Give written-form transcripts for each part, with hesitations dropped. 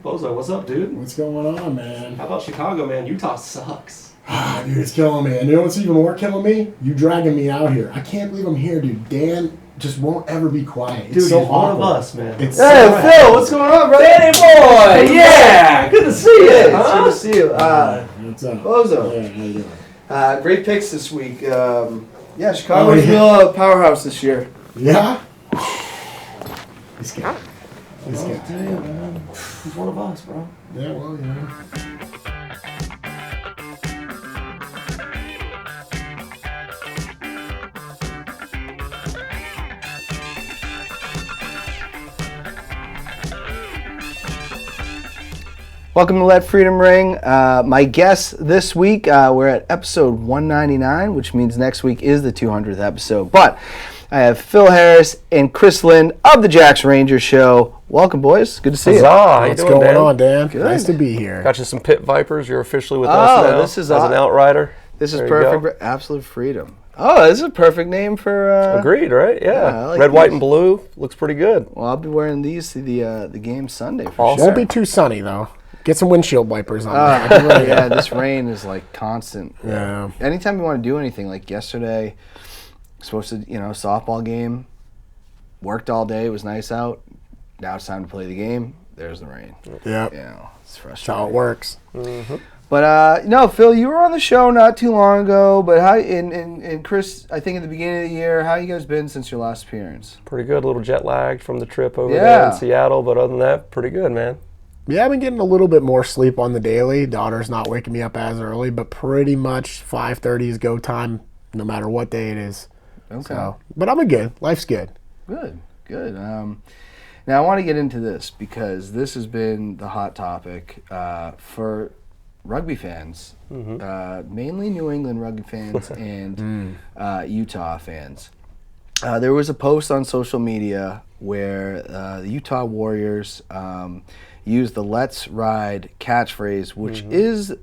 Bozo, what's up, dude? What's going on, man? How about Chicago, man? Utah sucks. Dude, it's killing me. And you know what's even more killing me? You dragging me out here. I can't believe I'm here, dude. Dan just won't ever be quiet. It's dude, so he's awkward. one of us, man. It's Hey, so Phil, what's going on, brother? Danny boy! Yeah! Good to see you! It's Huh? good to see you. What's up? Bozo. Yeah, how you doing? Great picks this week. Chicago's real powerhouse this year. Yeah? He's good. He's I'll good. tell you, man. He's one of us, bro. Yeah, well, you know. Welcome to Let Freedom Ring. My guests this week, we're at episode 199, which means next week is the 200th episode. But I have Phil Harris and Chris Lind of the Jax Ranger Show. Welcome, boys. Good to see you. How you What's doing, going Dan? on, Dan? Good. Nice to be here. Got you some Pit Vipers. You're officially with us now this is as an outrider. This is There you perfect go. for absolute freedom. Oh, this is a perfect name for... Agreed, right? Yeah. I like Red, white, these. and blue. Looks pretty good. Well, I'll be wearing these to the game Sunday for Awesome. sure. Won't be too sunny, though. Get some windshield wipers on there. Yeah, this rain is like constant. Yeah. Anytime you want to do anything, like yesterday, supposed to, softball game, worked all day, it was nice out. Now it's time to play the game. There's the rain. Yeah. It's That's frustrating. how it works. But no, Phil, you were on the show not too long ago. But how and Chris, I think at the beginning of the year, how you guys been since your last appearance? Pretty good. A little jet lagged from the trip over Yeah. there in Seattle, but other than that, pretty good, man. Yeah, I've been getting a little bit more sleep on the daily. Daughter's not waking me up as early, but pretty much 5:30 is go time, no matter what day it is. Okay. So, but I'm good. Life's good. Good. Now I want to get into this because this has been the hot topic for rugby fans, mainly New England rugby fans and Utah fans. There was a post on social media where the Utah Warriors used the "Let's Ride" catchphrase, which is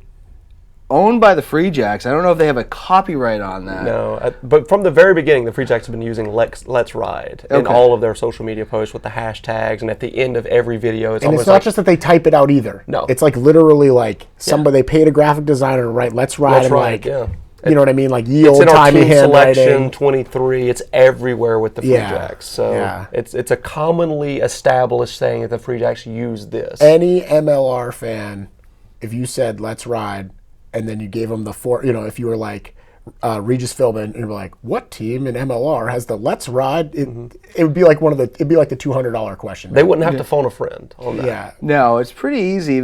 owned by the Free Jacks. I don't know if they have a copyright on that. No, but from the very beginning, the Free Jacks have been using Let's Ride in Okay. all of their social media posts with the hashtags, and at the end of every video, it's And almost it's not like, just that they type it out either. No. It's like literally like somebody, they paid a graphic designer to write "Let's Ride" Let's and Ride, like, yeah. you know what I mean? Like ye It's old in our timey team selection handwriting. 23. It's everywhere with the Free Yeah, Jacks. So yeah. it's a commonly established saying that the Free Jacks use this. Any MLR fan, if you said "Let's Ride" and then you gave them the if you were like Regis Philbin and you were like, what team in MLR has the "Let's Ride"? It would be like it'd be like the $200 question. They wouldn't have to phone a friend on that. Yeah. No, it's pretty easy.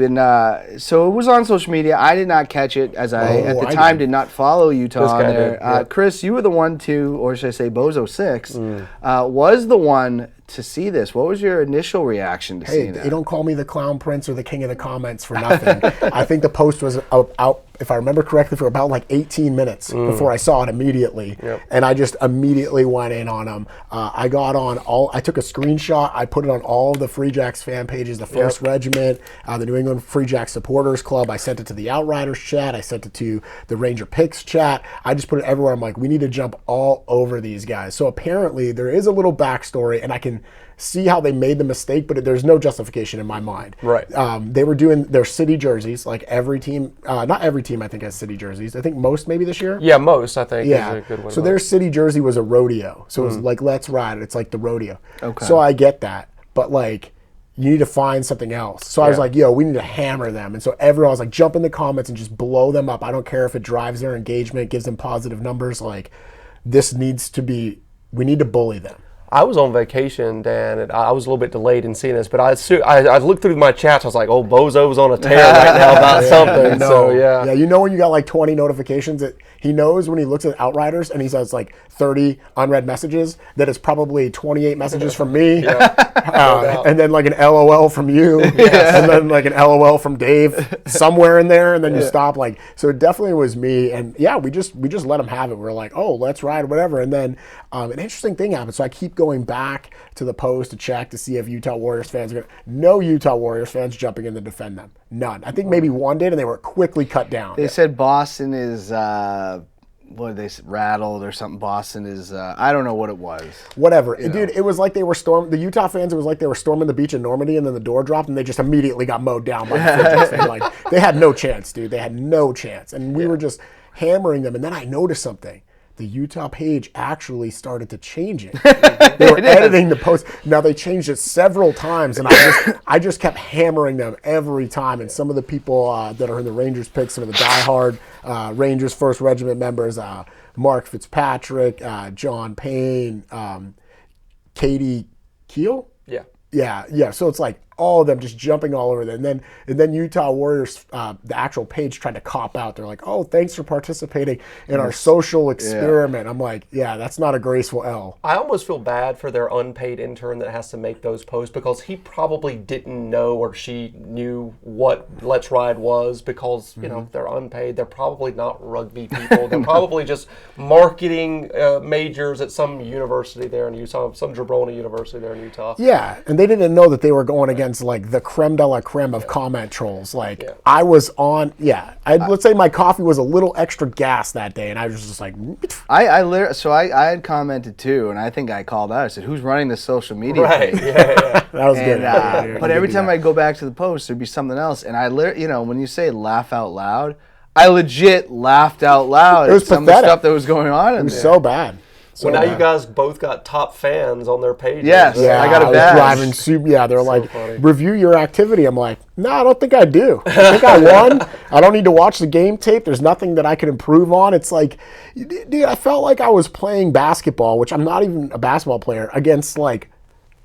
So it was on social media. I did not catch it as I, at the I time, did. did not follow Utah This on guy there. did, yeah. Chris, you were the one or should I say Bozo6, was the one to see this. What was your initial reaction to Hey, seeing they that? don't call me the Clown Prince or the King of the Comments for nothing. I think the post was out, if I remember correctly, for about like 18 minutes before I saw it immediately. Yep. And I just immediately went in on them. I got on I took a screenshot. I put it on all of the Free Jacks fan pages, the First Regiment, the New England Free Jacks Supporters Club. I sent it to the Outriders chat. I sent it to the Ranger Picks chat. I just put it everywhere. I'm like, we need to jump all over these guys. So apparently there is a little backstory, and I can see how they made the mistake, but there's no justification in my mind. Right. They were doing their city jerseys, like every team, not every team I think has city jerseys. I think most maybe this year. Yeah, most, I think, Yeah. is a good one. So their city jersey was a rodeo. So it was like "Let's Ride." It's like the rodeo. Okay. So I get that, but like you need to find something else. So I was Yeah. like, yo, we need to hammer them. And so everyone was like, jump in the comments and just blow them up. I don't care if it drives their engagement, gives them positive numbers. Like this needs to be. We need to bully them. I was on vacation, Dan, and I was a little bit delayed in seeing this, but I looked through my chats. I was like, "Oh, Bozo's on a tear right now about something." No. So yeah, You know when you got like 20 notifications that he knows when he looks at Outriders and he says like 30 unread messages that it's probably 28 messages from me, and then like an LOL from you, and then like an LOL from Dave somewhere in there, and then you stop like. So it definitely was me, and yeah, we just let him have it. We're like, oh, let's ride, whatever, and then an interesting thing happened. So I keep going back to the post to check to see if Utah Warriors fans are going to. No Utah Warriors fans jumping in to defend them. None. I think maybe one did, and they were quickly cut down. They said Boston is what they rattled or something. Boston is I don't know what it was. Whatever, dude. It was like they were the Utah fans. It was like they were storming the beach in Normandy, and then the door dropped, and they just immediately got mowed down by the Free Jacks. Like they had no chance, dude. They had no chance, and we were just hammering them. And then I noticed something. The Utah page actually started to change it. They were editing the post. Now they changed it several times, and I just kept hammering them every time. And some of the people that are in the Rangers picks, some of the diehard Rangers First Regiment members, Mark Fitzpatrick, John Payne, Katie Keel. Yeah. So it's like all of them just jumping all over them. And then Utah Warriors, the actual page tried to cop out. They're like, "Oh, thanks for participating in our social experiment." I'm like, "Yeah, that's not a graceful L." I almost feel bad for their unpaid intern that has to make those posts because he probably didn't know or she knew what Let's Ride was because, you know, they're unpaid. They're probably not rugby people. They're probably just marketing majors at some university there in Utah, some jabroni university there in Utah. Yeah, and they didn't know that they were going against like the creme de la creme of comment trolls. Like I was on, let's say my coffee was a little extra gas that day, and I was just like, I had commented too, and I think I called out. I said, "Who's running the social media?" Right. Page? Yeah. that was good. But every time I go back to the post, there'd be something else, and when you say laugh out loud, I legit laughed out loud. It was at some pathetic. of the stuff that was going on. It was so bad. Well, now you guys both got top fans on their pages. Yes. Yeah, I got a was badge. driving soup. Yeah, they're like, funny. review your activity. I'm like, no, I don't think I do. I think I won. I don't need to watch the game tape. There's nothing that I can improve on. It's like, dude, I felt like I was playing basketball, which I'm not even a basketball player, against like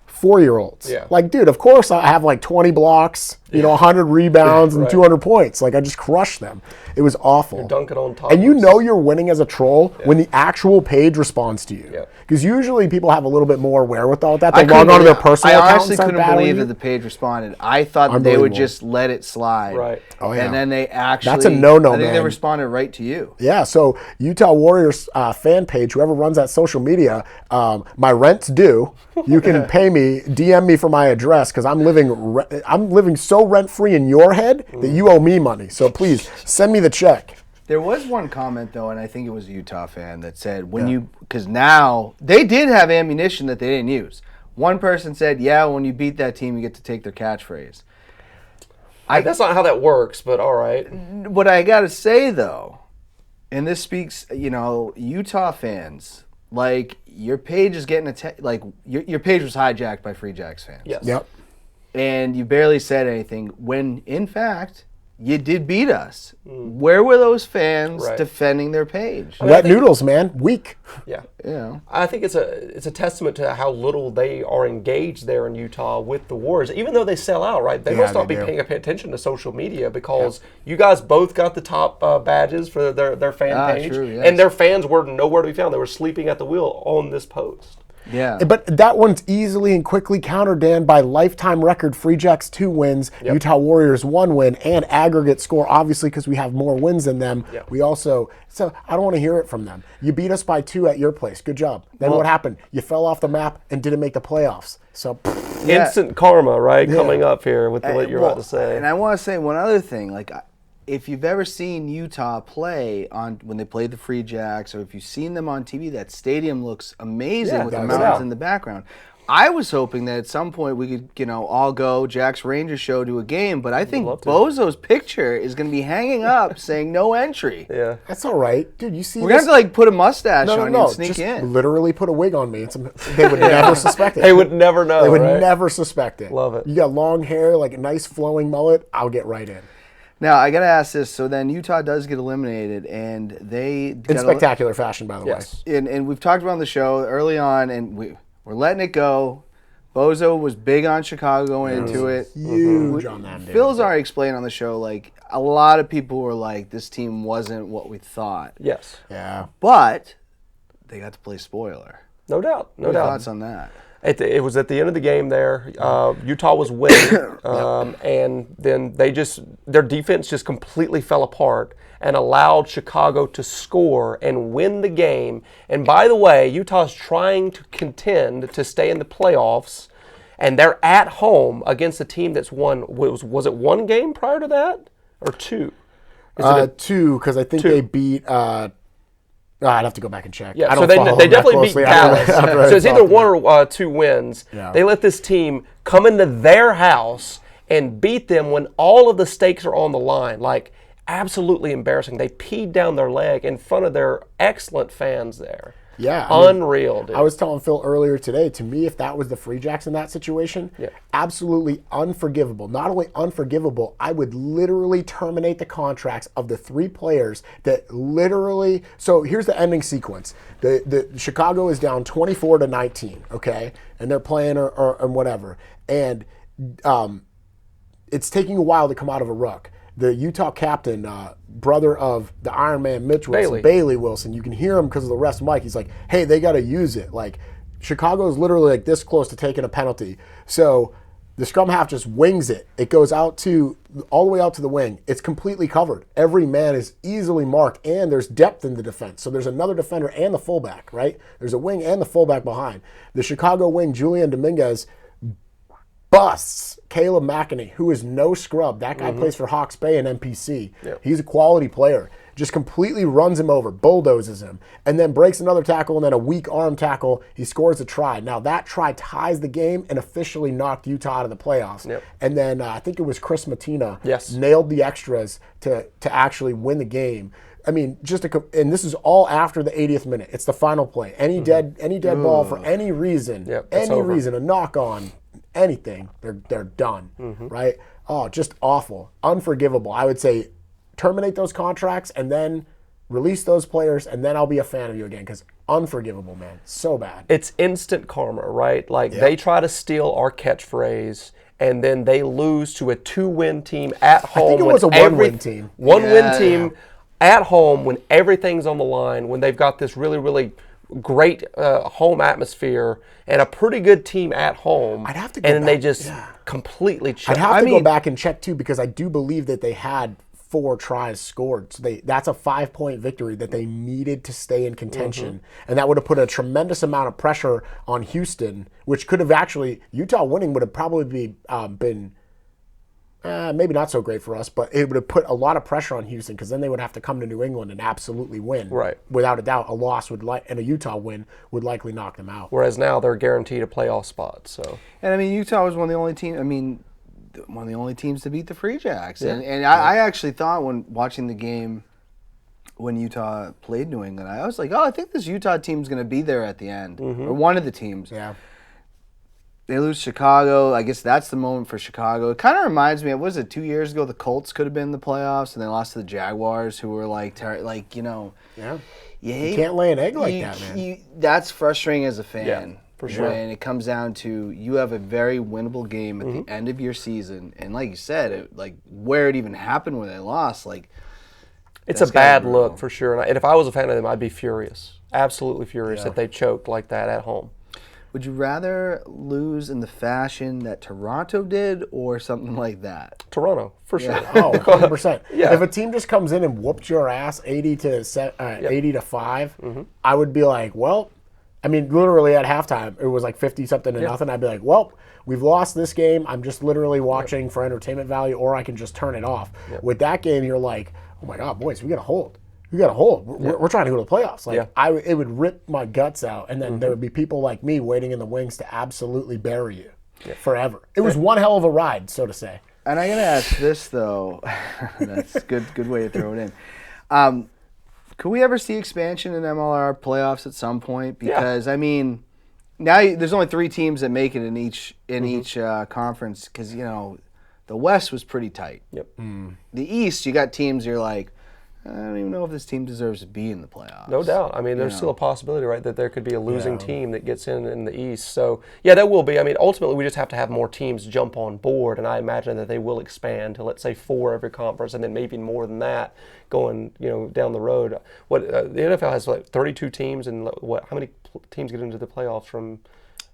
4-year-olds. Yeah. Like, dude, of course I have like 20 blocks, 100 rebounds and 200 points. Like, I just crushed them. It was awful. You're dunking on top. And you're winning as a troll when the actual page responds to you. Because usually people have a little bit more wherewithal with that. They log on to their personal account. I honestly couldn't believe that the page responded. I thought that they would just let it slide. Right. Oh, yeah. And then they actually... That's a no-no, I think they man. responded right to you. Yeah, so Utah Warriors fan page, whoever runs that social media, my rent's due. You can pay me, DM me for my address, because I'm living so rent-free in your head that you owe me money. So please, send me the check. There was one comment, though, and I think it was a Utah fan that said, because now, they did have ammunition that they didn't use. One person said, when you beat that team, you get to take their catchphrase. That's not how that works, but all right. What I got to say, though, and this speaks, Utah fans, like, your page is getting your page was hijacked by Free Jacks fans. Yes. Yep. And you barely said anything when, in fact, you did beat us. Where were those fans defending their page? Wet noodles, man. Weak. Yeah. Yeah. I think it's a testament to how little they are engaged there in Utah with the Warriors, even though they sell out, right? They must not be paying attention to social media because you guys both got the top badges for their fan page. True, yes. And their fans were nowhere to be found. They were sleeping at the wheel on this post. Yeah. But that one's easily and quickly countered, Dan, by lifetime record Free Jacks 2 wins, Utah Warriors 1 win, and aggregate score, obviously, because we have more wins than them. We also, so I don't want to hear it from them. You beat us by 2 at your place. Good job. Then what happened? You fell off the map and didn't make the playoffs. So instant karma, right? Coming up here with what you're about to say. And I want to say one other thing. Like, if you've ever seen Utah play when they played the Free Jacks, or if you've seen them on TV, that stadium looks amazing with the mountains in the background. I was hoping that at some point we could, all go Jack's Rangers show to a game, but I think Bozo's picture is going to be hanging up saying no entry. Yeah. that's all right. Dude, you see We're going to have to put a mustache on you no, and sneak just in. literally put a wig on me. They would never suspect it. They would never know. They would right? never suspect it. Love it. You got long hair, like a nice flowing mullet, I'll get right in. Now, I got to ask this. So then Utah does get eliminated, and they... In spectacular fashion, by the way. And we've talked about on the show early on, and we're letting it go. Bozo was big on Chicago going into it. Huge on that, dude. Phil's already explained on the show, like, a lot of people were like, this team wasn't what we thought. Yes. Yeah. But they got to play spoiler. No doubt. No What are your doubt. thoughts on that? It was at the end of the game there. Utah was winning, and then their defense just completely fell apart and allowed Chicago to score and win the game. And by the way, Utah's trying to contend to stay in the playoffs, and they're at home against a team that's won. Was it one game prior to that or two? 2, because I think they beat I'd have to go back and check. Yeah, I so don't they follow them that definitely beat closely Dallas. after So it's either talked one about or two wins. Yeah. They let this team come into their house and beat them when all of the stakes are on the line. Like, absolutely embarrassing. They peed down their leg in front of their excellent fans there. Yeah, Unreal, dude. I was telling Phil earlier today, to me, if that was the Free Jacks in that situation, absolutely unforgivable. Not only unforgivable, I would literally terminate the contracts of the 3 players that literally. So here's the ending sequence. The Chicago is down 24-19, okay, and they're playing or whatever, and it's taking a while to come out of a ruck. The Utah captain, brother of the Iron Man Mitch Wilson, Bailey Wilson, you can hear him because of the rest mic. He's like, hey, they got to use it. Like, Chicago is literally like this close to taking a penalty. So the scrum half just wings it. It goes out to all the way out to the wing. It's completely covered. Every man is easily marked, and there's depth in the defense. So there's another defender and the fullback, right? There's a wing and the fullback behind. The Chicago wing, Julian Dominguez, busts Caleb McEnany, who is no scrub. That guy plays for Hawke's Bay and NPC. Yep. He's a quality player. Just completely runs him over, bulldozes him, and then breaks another tackle and then a weak arm tackle. He scores a try. Now that try ties the game and officially knocked Utah out of the playoffs. Yep. And then I think it was Chris Matina Yes. nailed the extras to actually win the game. I mean, and this is all after the 80th minute. It's the final play. Any dead ball for any reason, it's over. a knock on, anything, they're done, right? Oh, just awful, unforgivable. I would say terminate those contracts and then release those players, and then I'll be a fan of you again, because unforgivable, man, so bad. It's instant karma, right? Like, they try to steal our catchphrase, and then they lose to a 2-win team at home. I think it was a 1-win team. One-win team at home when everything's on the line, when they've got this really, really great home atmosphere and a pretty good team at home. I'd have to go and then back. they just completely check. I'd have to go back and check too, because I do believe that they had 4 tries scored. So that's a 5-point victory that they needed to stay in contention. And that would have put a tremendous amount of pressure on Houston, which could have actually, Utah winning would have probably been maybe not so great for us, but it would have put a lot of pressure on Houston, because then they would have to come to New England and absolutely win. Right. Without a doubt, a loss and a Utah win would likely knock them out. Whereas now they're guaranteed a playoff spot. So. And I mean, Utah was one of the only teams. I mean, one of the only teams to beat the Free Jacks. And I actually thought, when watching the game when Utah played New England, I was like, oh, I think this Utah team's going to be there at the end, or one of the teams. Yeah. They lose Chicago. I guess that's the moment for Chicago. It kind of reminds me of, what was it, 2 years ago, the Colts could have been in the playoffs, and they lost to the Jaguars, who were you know. Yeah. You can't lay an egg like that, man. That's frustrating as a fan. Yeah, for sure. And it comes down to, you have a very winnable game at the end of your season, and like you said, where it even happened when they lost, it's a bad look for sure. And if I was a fan of them, I'd be furious, absolutely furious that they choked like that at home. Would you rather lose in the fashion that Toronto did, or something like that? Toronto, for sure. Oh, 100%. Yeah. If a team just comes in and whooped your ass 80 to 5, I would be like, well, I mean, literally at halftime, it was like 50-something to nothing. I'd be like, well, we've lost this game. I'm just literally watching for entertainment value, or I can just turn it off. With that game, you're like, oh my God, boys, we got to hold. We got to hold. We're trying to go to the playoffs. It would rip my guts out, and then there would be people like me waiting in the wings to absolutely bury you forever. It was one hell of a ride, so to say. And I'm going to ask this, though. That's a good way to throw it in. Could we ever see expansion in MLR playoffs at some point? Because, I mean, now there's only 3 teams that make it in each conference, because, you know, the West was pretty tight. Yep. The East, you got teams you're like, I don't even know if this team deserves to be in the playoffs. No doubt. I mean, there's still a possibility, right, that there could be a losing team that gets in the East. So, yeah, that will be. I mean, ultimately, we just have to have more teams jump on board, and I imagine that they will expand to, let's say, 4 every conference, and then maybe more than that going, down the road. The NFL has 32 teams, and how many teams get into the playoffs from?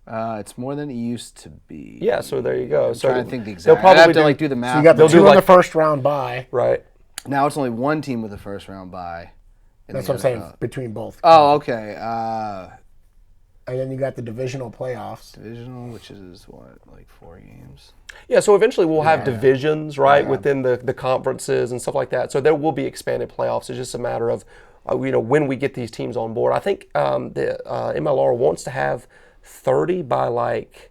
It's more than it used to be. Yeah, so there you go. I'm trying to think the exact. I'd have to do the math. So you got the 2 in the first round bye. Right. Now it's only 1 team with a first round bye. That's what I'm saying, between both. Oh, okay. And then you got the divisional playoffs. Divisional, which is what, 4 games? Yeah, so eventually we'll have divisions, right, within the conferences and stuff like that. So there will be expanded playoffs. It's just a matter of when we get these teams on board. I think the MLR wants to have 30 by like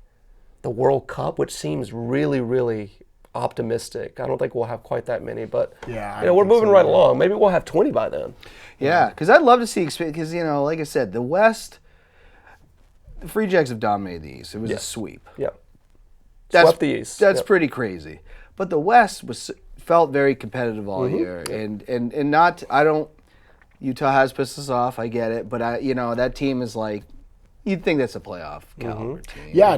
the World Cup, which seems really, really optimistic. I don't think we'll have quite that many, but we're moving right along. Maybe we'll have 20 by then. Yeah, because I'd love to see, because, like I said, the West, the Free Jacks have dominated the East. It was a sweep. Yep. Swept the East. That's pretty crazy. But the West felt very competitive all year. And not, Utah has pissed us off, I get it, but that team is like, you'd think that's a playoff caliber team. Yeah,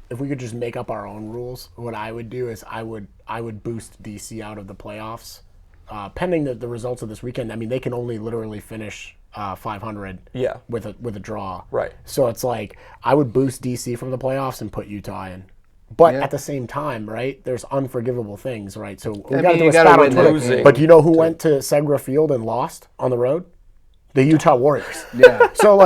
if we could just make up our own rules, what I would do is I would boost DC out of the playoffs, pending the results of this weekend. I mean, they can only literally finish 500 with a draw. Right. So it's like I would boost DC from the playoffs and put Utah in. But at the same time, right, there's unforgivable things, right? So we got to do a stat on Twitter. But do you know who went to Segra Field and lost on the road? The Utah Warriors. Yeah. So,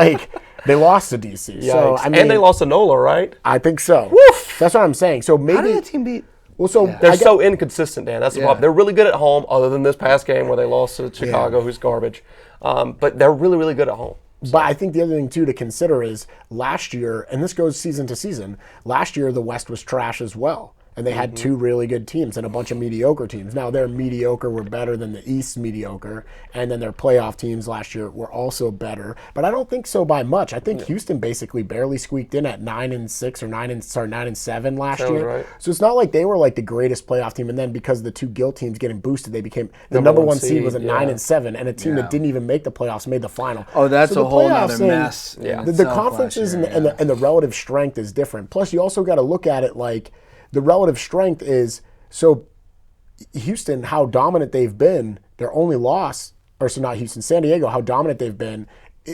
they lost to DC. Yikes. So, I mean, and they lost to NOLA, right? I think so. Woof! That's what I'm saying. So maybe how did that team beat? Well, so they're so inconsistent, Dan. That's the problem. They're really good at home, other than this past game where they lost to Chicago, who's garbage. But they're really, really good at home. So. But I think the other thing, too, to consider is last year, and this goes season to season, last year the West was trash as well. And they had two really good teams and a bunch of mediocre teams. Now, their mediocre were better than the East's mediocre. And then their playoff teams last year were also better. But I don't think so by much. I think Houston basically barely squeaked in at 9-6 or 9-7 last year. Right. So it's not like they were like the greatest playoff team. And then because the two guilt teams getting boosted, they became the number one seed was at 9-7. And a team that didn't even make the playoffs made the final. Oh, that's so a whole other mess. The conferences and the relative strength is different. Plus, you also got to look at it like, the relative strength is, so Houston, how dominant they've been, their only loss, not Houston, San Diego, how dominant they've been,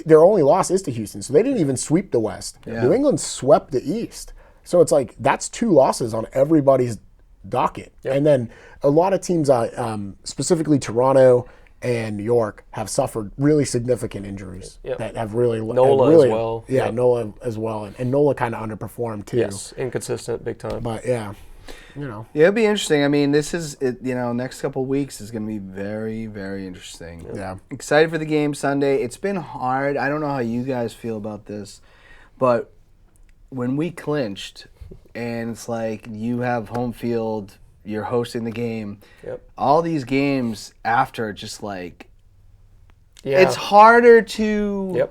their only loss is to Houston. So they didn't even sweep the West. Yeah. New England swept the East. So it's like, that's 2 losses on everybody's docket. Yep. And then a lot of teams, specifically Toronto and New York, have suffered really significant injuries that have really... NOLA as well. Yeah, NOLA as well. And NOLA kind of underperformed too. Yes, inconsistent, big time. But yeah, Yeah, it'll be interesting. I mean, this is, next couple of weeks is going to be very, very interesting. Yeah. Excited for the game Sunday. It's been hard. I don't know how you guys feel about this, but when we clinched and it's like you have home field, you're hosting the game. Yep. All these games after, just like, it's harder to,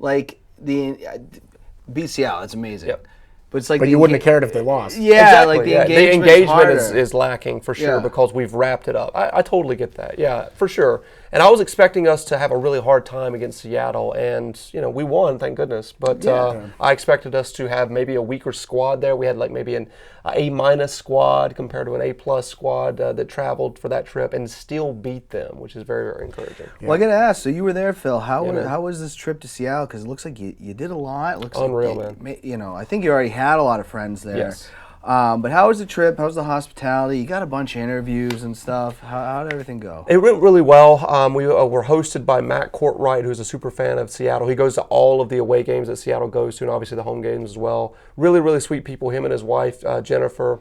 beat Seattle. It's amazing. Yep. But it's like, but you wouldn't have cared if they lost. Yeah, exactly. like the engagement is lacking for sure because we've wrapped it up. I totally get that. Yeah, for sure. And I was expecting us to have a really hard time against Seattle, and we won, thank goodness. But I expected us to have maybe a weaker squad there. We had like maybe an A- squad compared to an A+ squad that traveled for that trip and still beat them, which is very, very encouraging. Yeah. Well, I got to ask. So you were there, Phil. How was this trip to Seattle? Because it looks like you did a lot. It looks unreal, man. I think you already had a lot of friends there. Yes. But how was the trip? How was the hospitality? You got a bunch of interviews and stuff. How did everything go? It went really well. We were hosted by Matt Courtwright, who's a super fan of Seattle. He goes to all of the away games that Seattle goes to, and obviously the home games as well. Really, really sweet people, him and his wife, Jennifer.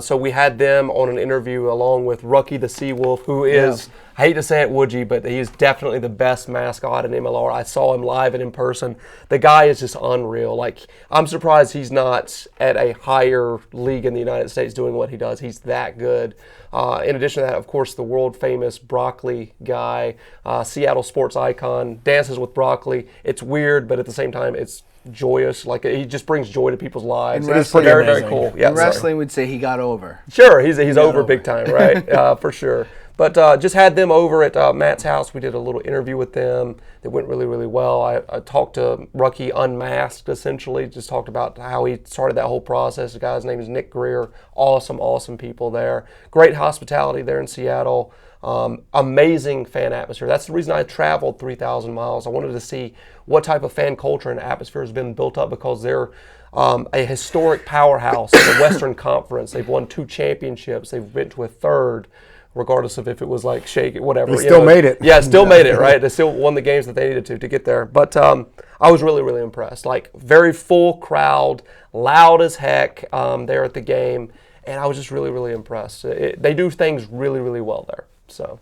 So we had them on an interview along with Rucky the Seawolf, who is, I hate to say it, Woodgie, but he is definitely the best mascot in MLR. I saw him live and in person. The guy is just unreal. Like, I'm surprised he's not at a higher league in the United States doing what he does. He's that good. In addition to that, of course, the world-famous Broccoli guy, Seattle sports icon, dances with Broccoli. It's weird, but at the same time, it's joyous. Like, he just brings joy to people's lives. And it's very, very cool. Yeah, wrestling would say he got over. Sure, he's over big time, right? For sure. But just had them over at Matt's house. We did a little interview with them that went really, really well. I talked to Rucky unmasked, essentially. Just talked about how he started that whole process. The guy's name is Nick Greer. Awesome, awesome people there. Great hospitality there in Seattle. Amazing fan atmosphere. That's the reason I traveled 3,000 miles. I wanted to see what type of fan culture and atmosphere has been built up because they're a historic powerhouse in the Western Conference. They've won 2 championships. They've been to a third, regardless of if it was like shake it, whatever. They still made it. Yeah, still made it, right? They still won the games that they needed to get there. But I was really, really impressed. Like, very full crowd, loud as heck there at the game. And I was just really, really impressed. They do things really, really well there. So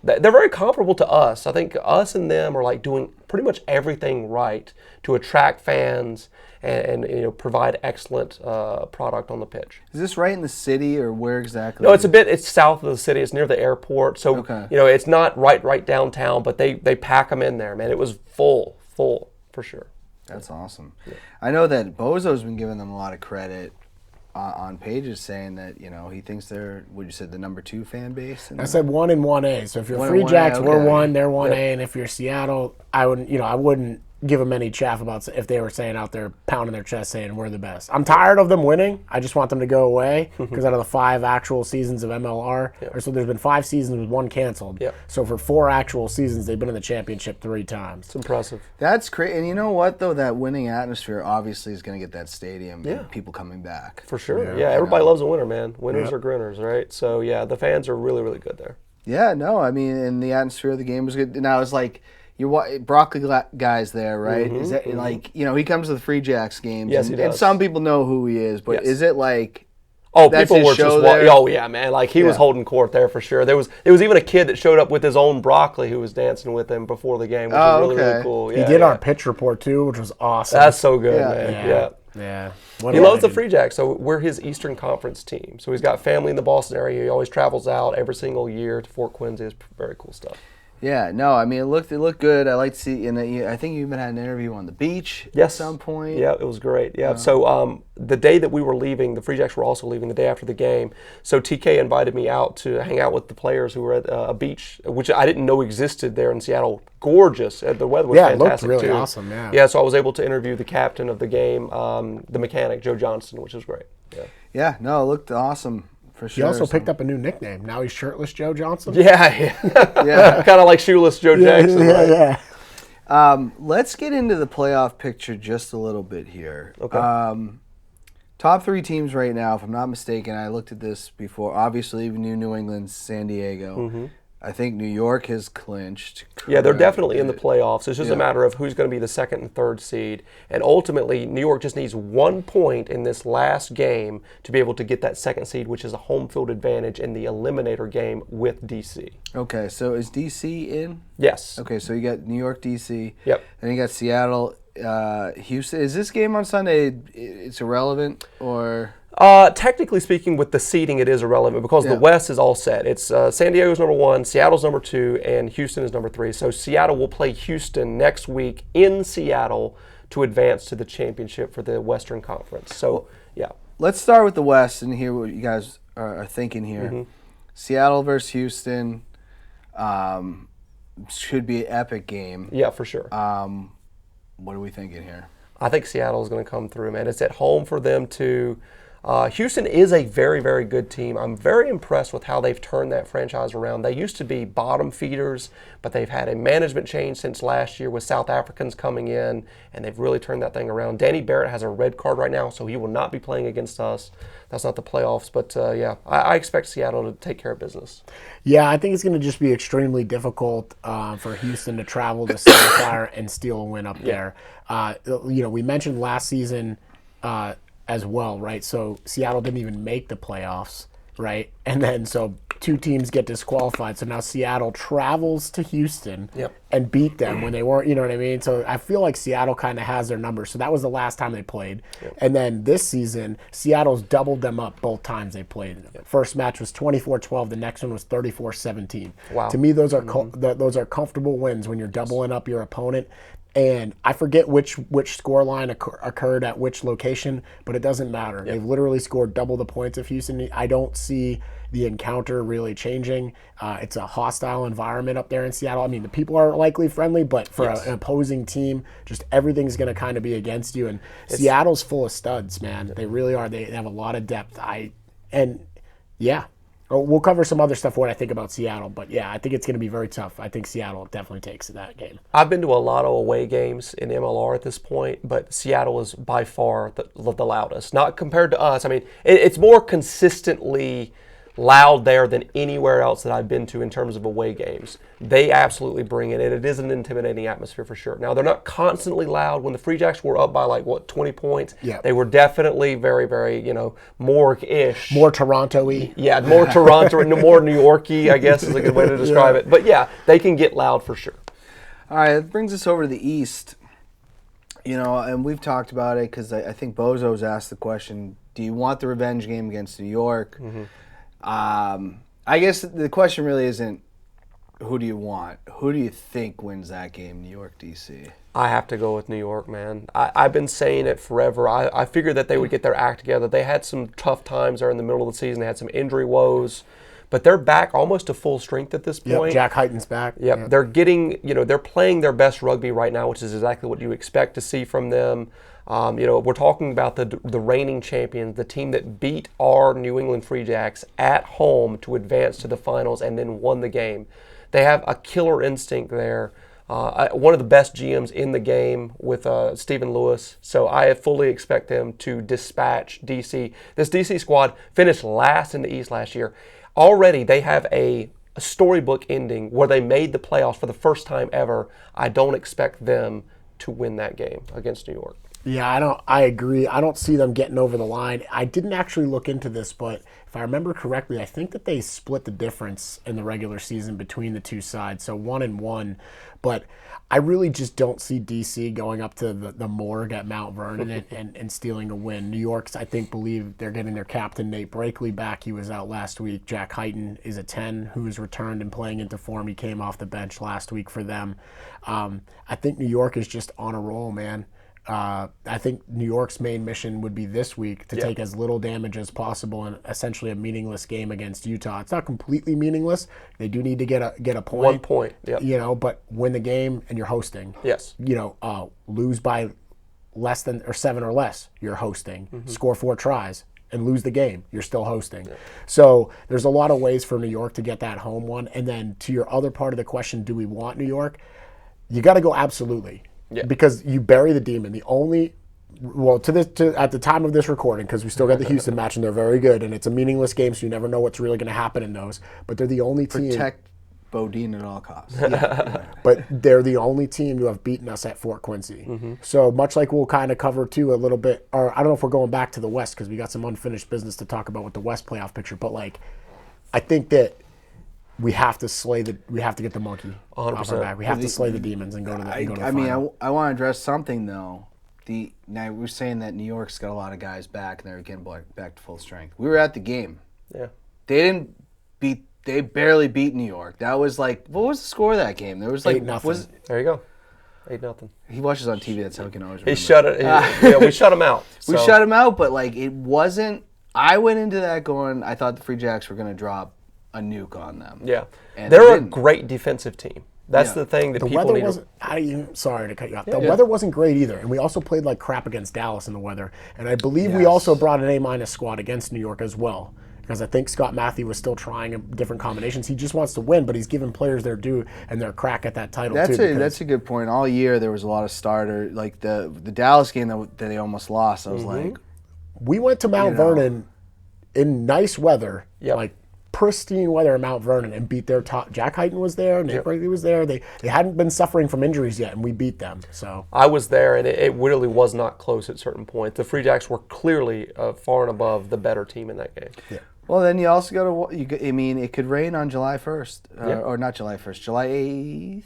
they're very comparable to us. I think us and them are like doing pretty much everything right to attract fans and provide excellent product on the pitch. Is this right in the city, or where exactly? No, it's south of the city. It's near the airport. So, it's not right downtown, but they pack them in there, man. It was full for sure. That's awesome. Yeah. I know that Bozo's been giving them a lot of credit on pages, saying that he thinks they're, what you said, the number 2 fan base. I said 1 and 1A. So if you're Free Jacks, we're 1, they're 1A, and if you're Seattle, I wouldn't give them any chaff about if they were saying out there pounding their chest saying we're the best. I'm tired of them winning. I just want them to go away because out of the 5 actual seasons of MLR, so there's been 5 seasons with 1 canceled. So for 4 actual seasons, they've been in the championship 3 times. It's impressive. That's great. And you know what, though? That winning atmosphere obviously is going to get that stadium and people coming back. For sure. Yeah, everybody loves a winner, man. Winners are grinners, right? So, yeah, the fans are really, really good there. Yeah, no, I mean, and the atmosphere of the game was good. And I was like, broccoli guy's there, right? Is that like, he comes to the Free Jacks games. Yes, he does. And some people know who he is, but is it like, that's people were just oh yeah, man, like he was holding court there for sure. There was even a kid that showed up with his own broccoli who was dancing with him before the game, which was really, really cool. He did our pitch report too, which was awesome. That's so good, man. Yeah. He loves the Free Jacks, so we're his Eastern Conference team. So he's got family in the Boston area. He always travels out every single year to Fort Quincy. It's very cool stuff. Yeah, no, I mean, it looked good. I like to see, and I think you even had an interview on the beach at some point. Yeah, it was great. Yeah, so the day that we were leaving, the Free Jacks were also leaving the day after the game. So TK invited me out to hang out with the players who were at a beach, which I didn't know existed there in Seattle. Gorgeous. The weather was fantastic, it looked really too. awesome, yeah. Yeah, so I was able to interview the captain of the game, the mechanic, Joe Johnston, which was great. Yeah, no, it looked awesome. For sure. He also picked up a new nickname. Now he's Shirtless Joe Johnson. Yeah. Kind of like Shoeless Joe Jackson. Yeah. Let's get into the playoff picture just a little bit here. Okay. Top 3 teams right now, if I'm not mistaken. I looked at this before. Obviously, New England, San Diego. I think New York has clinched. Yeah, they're definitely in the playoffs. It's just a matter of who's going to be the 2nd and 3rd seed. And ultimately, New York just needs 1 point in this last game to be able to get that 2nd seed, which is a home field advantage in the eliminator game with DC. Okay, so is DC in? Yes. Okay, so you got New York, DC. Yep. And you got Seattle, Houston. Is this game on Sunday, it's irrelevant, or? Technically speaking, with the seeding, it is irrelevant because the West is all set. It's San Diego's number 1, Seattle's number 2, and Houston is number 3. So Seattle will play Houston next week in Seattle to advance to the championship for the Western Conference. So, let's start with the West and hear what you guys are thinking here. Seattle versus Houston should be an epic game. Yeah, for sure. What are we thinking here? I think Seattle is going to come through, man. It's at home for them to. Houston is a very, very good team. I'm very impressed with how they've turned that franchise around. They used to be bottom feeders, but they've had a management change since last year with South Africans coming in, and they've really turned that thing around. Danny Barrett has a red card right now, so he will not be playing against us. That's not the playoffs, but I expect Seattle to take care of business. Yeah, I think it's going to just be extremely difficult for Houston to travel to Sapphire and steal a win up there. We mentioned last season as well, right? So Seattle didn't even make the playoffs, right? And then so 2 teams get disqualified. So now Seattle travels to Houston and beat them when they weren't, you know what I mean? So I feel like Seattle kind of has their number. So that was the last time they played. And then this season, Seattle's doubled them up both times they played. First match was 24-12. The next one was 34-17. Wow. To me, those are those are comfortable wins when you're doubling up your opponent. And I forget which scoreline occurred at which location, but it doesn't matter. They've literally scored double the points of Houston. I don't see the encounter really changing. It's a hostile environment up there in Seattle. I mean, the people are likely friendly, but for an opposing team, just everything's going to kind of be against you. And Seattle's full of studs, man. They really are. They have a lot of depth. We'll cover some other stuff, what I think about Seattle. But, I think it's going to be very tough. I think Seattle definitely takes that game. I've been to a lot of away games in MLR at this point, but Seattle is by far the loudest. Not compared to us. I mean, it's more consistently loud there than anywhere else that I've been to in terms of away games. They absolutely bring it, and it is an intimidating atmosphere for sure. Now, they're not constantly loud. When the Free Jacks were up by 20 points, they were definitely very, very, more-ish. More Toronto-y. Yeah, more Toronto, more New York-y, I guess is a good way to describe it. But yeah, they can get loud for sure. All right, that brings us over to the East. And we've talked about it because I think Bozo's asked the question, do you want the revenge game against New York? I guess the question really isn't who do you want? Who do you think wins that game, New York, DC? I have to go with New York, man. I've been saying it forever. I figured that they would get their act together. They had some tough times there in the middle of the season. They had some injury woes. But they're back almost to full strength at this point. Jack Hyten's back. Yep. They're getting, they're playing their best rugby right now, which is exactly what you expect to see from them. We're talking about the reigning champions, the team that beat our New England Free Jacks at home to advance to the finals and then won the game. They have a killer instinct there. One of the best GMs in the game with Stephen Lewis. So I fully expect them to dispatch DC. This DC squad finished last in the East last year. Already they have a storybook ending where they made the playoffs for the first time ever. I don't expect them to win that game against New York. Yeah, I agree. I don't see them getting over the line. I didn't actually look into this, but if I remember correctly, I think that they split the difference in the regular season between the two sides, so 1-1. But I really just don't see DC going up to the morgue at Mount Vernon and stealing a win. New York's, I think, believe they're getting their captain, Nate Brakeley, back. He was out last week. Jack Hyten is a 10 who has returned and playing into form. He came off the bench last week for them. I think New York is just on a roll, man. I think New York's main mission would be this week to take as little damage as possible in essentially a meaningless game against Utah. It's not completely meaningless. They do need to get a point. 1 point, yep. But win the game and you're hosting. Yes. Lose by less than or 7 or less, you're hosting. Score 4 tries and lose the game, you're still hosting. So there's a lot of ways for New York to get that home one. And then to your other part of the question, do we want New York? You got to go absolutely. Yeah. Because you bury the Demon. At the time of this recording, because we still got the Houston match and they're very good, and it's a meaningless game, so you never know what's really going to happen in those. But they're the only team. Protect Beaudein at all costs. But they're the only team who have beaten us at Fort Quincy. So much like we'll kind of cover too a little bit, or I don't know if we're going back to the West because we got some unfinished business to talk about with the West playoff picture. But I think that we have to get the monkey 100%. off our back. We have to slay the demons and go to the final. I want to address something though. Now we're saying that New York's got a lot of guys back and they're getting back to full strength. We were at the game. Yeah. They barely beat New York. That was what was the score of that game? There was 8-0. There you go. 8-0. He watches on TV. That's how he can always remember. We shut him out. We shut him out, but it wasn't. I went into that going. I thought the Free Jacks were going to drop a nuke on them. Yeah. And they're a great defensive team. That's the thing that the people weather need wasn't. Sorry to cut you off. The weather wasn't great either, and we also played like crap against Dallas in the weather. And I believe we also brought an A- squad against New York as well, because I think Scott Matthew was still trying different combinations. He just wants to win, but he's giving players their due and their crack at that title too. That's a good point. All year there was a lot of starter, like the Dallas game that they almost lost. I was like, we went to Mount Vernon in nice weather, pristine weather in Mount Vernon, and beat their top. Jack Hyten was there, Nate Brakeley was there. They hadn't been suffering from injuries yet, and we beat them. So I was there, and it really was not close at certain points. The Free Jacks were clearly far and above the better team in that game. Yeah. Well, then you also got to. It could rain on July 1st, or not July 1st, July 8th.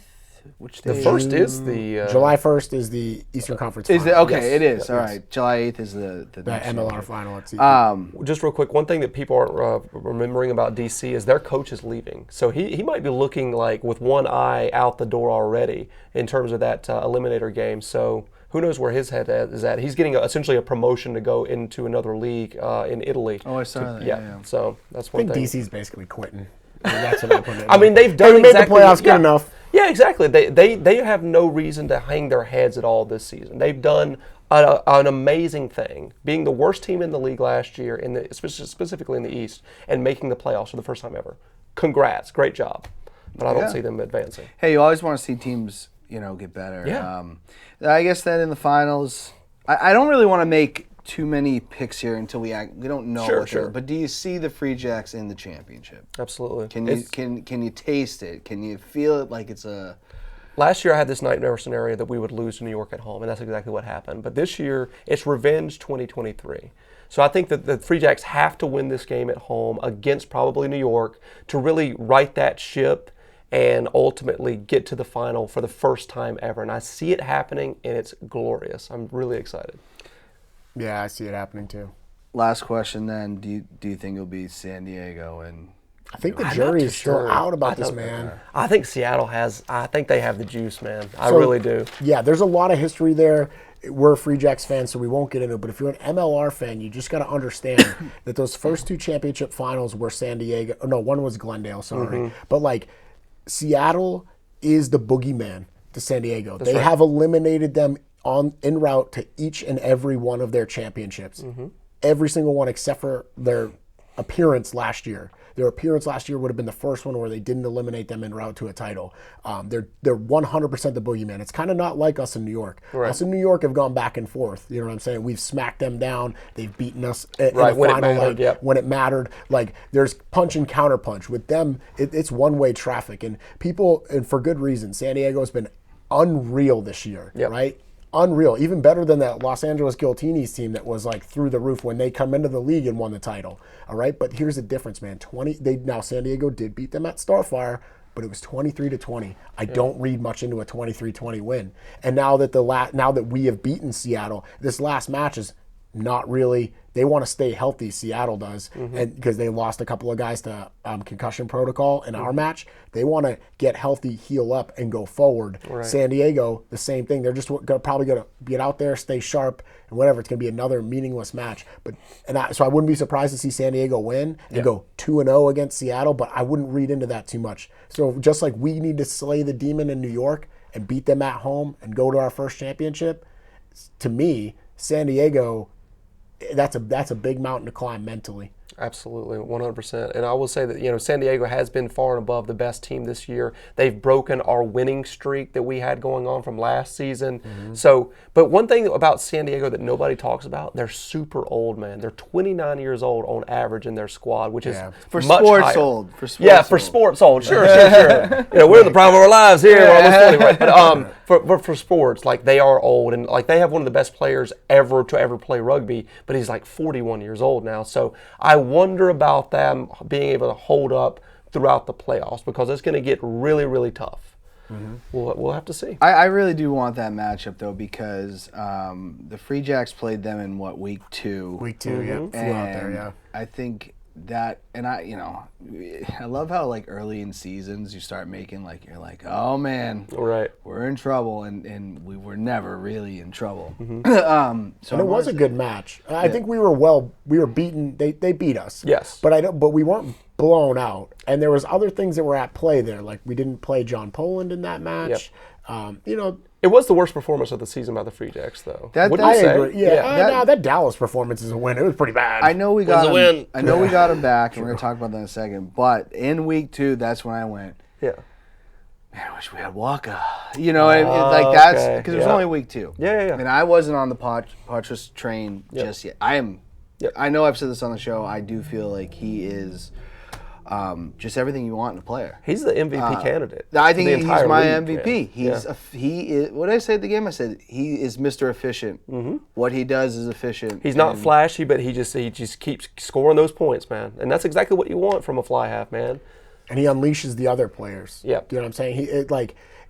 Which day? The first is the July 1st is the Eastern Conference. Is final. it okay? Yes. It is. All right. July 8th is the MLR final. Just real quick, one thing that people aren't remembering about DC is their coach is leaving, so he might be looking with one eye out the door already in terms of that eliminator game. So who knows where his head is at? He's getting essentially a promotion to go into another league in Italy. Oh, I saw that. Yeah. So that's one thing. I think DC's basically quitting. That's what I'm putting it. I mean, they've done made the playoffs good enough. Yeah, exactly. They have no reason to hang their heads at all this season. They've done an amazing thing, being the worst team in the league last year, specifically in the East, and making the playoffs for the first time ever. Congrats, great job. But I don't see them advancing. Hey, you always want to see teams, get better. Yeah. I guess then in the finals, I don't really want to make too many picks here until we don't know. Sure. But do you see the Free Jacks in the championship? Absolutely. Can you taste it? Can you feel it like it's a? Last year I had this nightmare scenario that we would lose to New York at home, and that's exactly what happened. But this year it's revenge 2023. So I think that the Free Jacks have to win this game at home against probably New York to really right that ship and ultimately get to the final for the first time ever. And I see it happening, and it's glorious. I'm really excited. Yeah, I see it happening too. Last question then. Do you think it'll be San Diego and? I think the jury is still out about this, man. I think Seattle has. I think they have the juice, man. I really do. Yeah, there's a lot of history there. We're Free Jacks fans, so we won't get into it. But if you're an MLR fan, you just got to understand that those first two championship finals were San Diego. Oh, no, one was Glendale, sorry. But like, Seattle is the boogeyman to San Diego. They have eliminated them en route to each and every one of their championships. Every single one except for their appearance last year. Their appearance last year would have been the first one where they didn't eliminate them en route to a title. They're 100% the boogeyman. It's kind of not like us in New York. Right. Us in New York have gone back and forth. You know what I'm saying? We've smacked them down. They've beaten us in the when final. It mattered, when it mattered. Like, there's punch and counter punch. With them, it's one-way traffic. And people, and for good reason, San Diego's been unreal this year, right? Unreal, even better than that Los Angeles Guillotines team that was like through the roof when they come into the league and won the title. All right, but here's the difference, man. Now San Diego did beat them at Starfire, but it was 23-20. I don't read much into a 23-20 win. And now that we have beaten Seattle, this last match is not really. They want to stay healthy. Seattle does, and because they lost a couple of guys to concussion protocol in our match, they want to get healthy, heal up, and go forward. Right. San Diego, the same thing. They're just probably going to get out there, stay sharp, and whatever. It's going to be another meaningless match. So I wouldn't be surprised to see San Diego win and go 2-0 against Seattle, but I wouldn't read into that too much. So just like we need to slay the demon in New York and beat them at home and go to our first championship, to me, San Diego, that's a big mountain to climb mentally. Absolutely, 100%. And I will say that, San Diego has been far and above the best team this year. They've broken our winning streak that we had going on from last season. So, but one thing about San Diego that nobody talks about, they're super old, man. They're 29 years old on average in their squad, which is for much sports higher. old. For sports yeah, for old. sports old. Sure. We're in the prime of our lives here. We're almost 20, right? But for sports, like, they are old, and like they have one of the best players ever to ever play rugby, but he's like 41 years old now. So I wonder about them being able to hold up throughout the playoffs, because it's going to get really, really tough. We'll have to see. I really do want that matchup though, because the Free Jacks played them in week 2. Week 2, yeah. Flew out there, yeah. I think that, and I love how like early in seasons you start making you're like, oh man, Right. we're in trouble, and we were never really in trouble. So it was a good match. I think we were beaten. They beat us. Yes. But we weren't blown out. And there was other things that were at play there. Like, we didn't play John Poland in that match. It was the worst performance of the season by the Free Jacks, though. Wouldn't I you say? agree. Yeah. That Dallas performance is a win. It was pretty bad. I know we got him. win. I know we got him back, and we're gonna talk about that in a second. But in week 2, that's when I went, Yeah. man, I wish we had Waaka. Like that's okay. because it was only week 2. Yeah. And I wasn't on the Patras train just yet. I am. Yep. I know I've said this on the show. I do feel like he is just everything you want in a player. He's the MVP candidate. I think he's my league, MVP. man. He is. What did I say at the game? I said he is Mr. Efficient. What he does is efficient. He's not flashy, but he just keeps scoring those points, man. And that's exactly what you want from a fly half, man. And he unleashes the other players. Yeah. You know what I'm saying?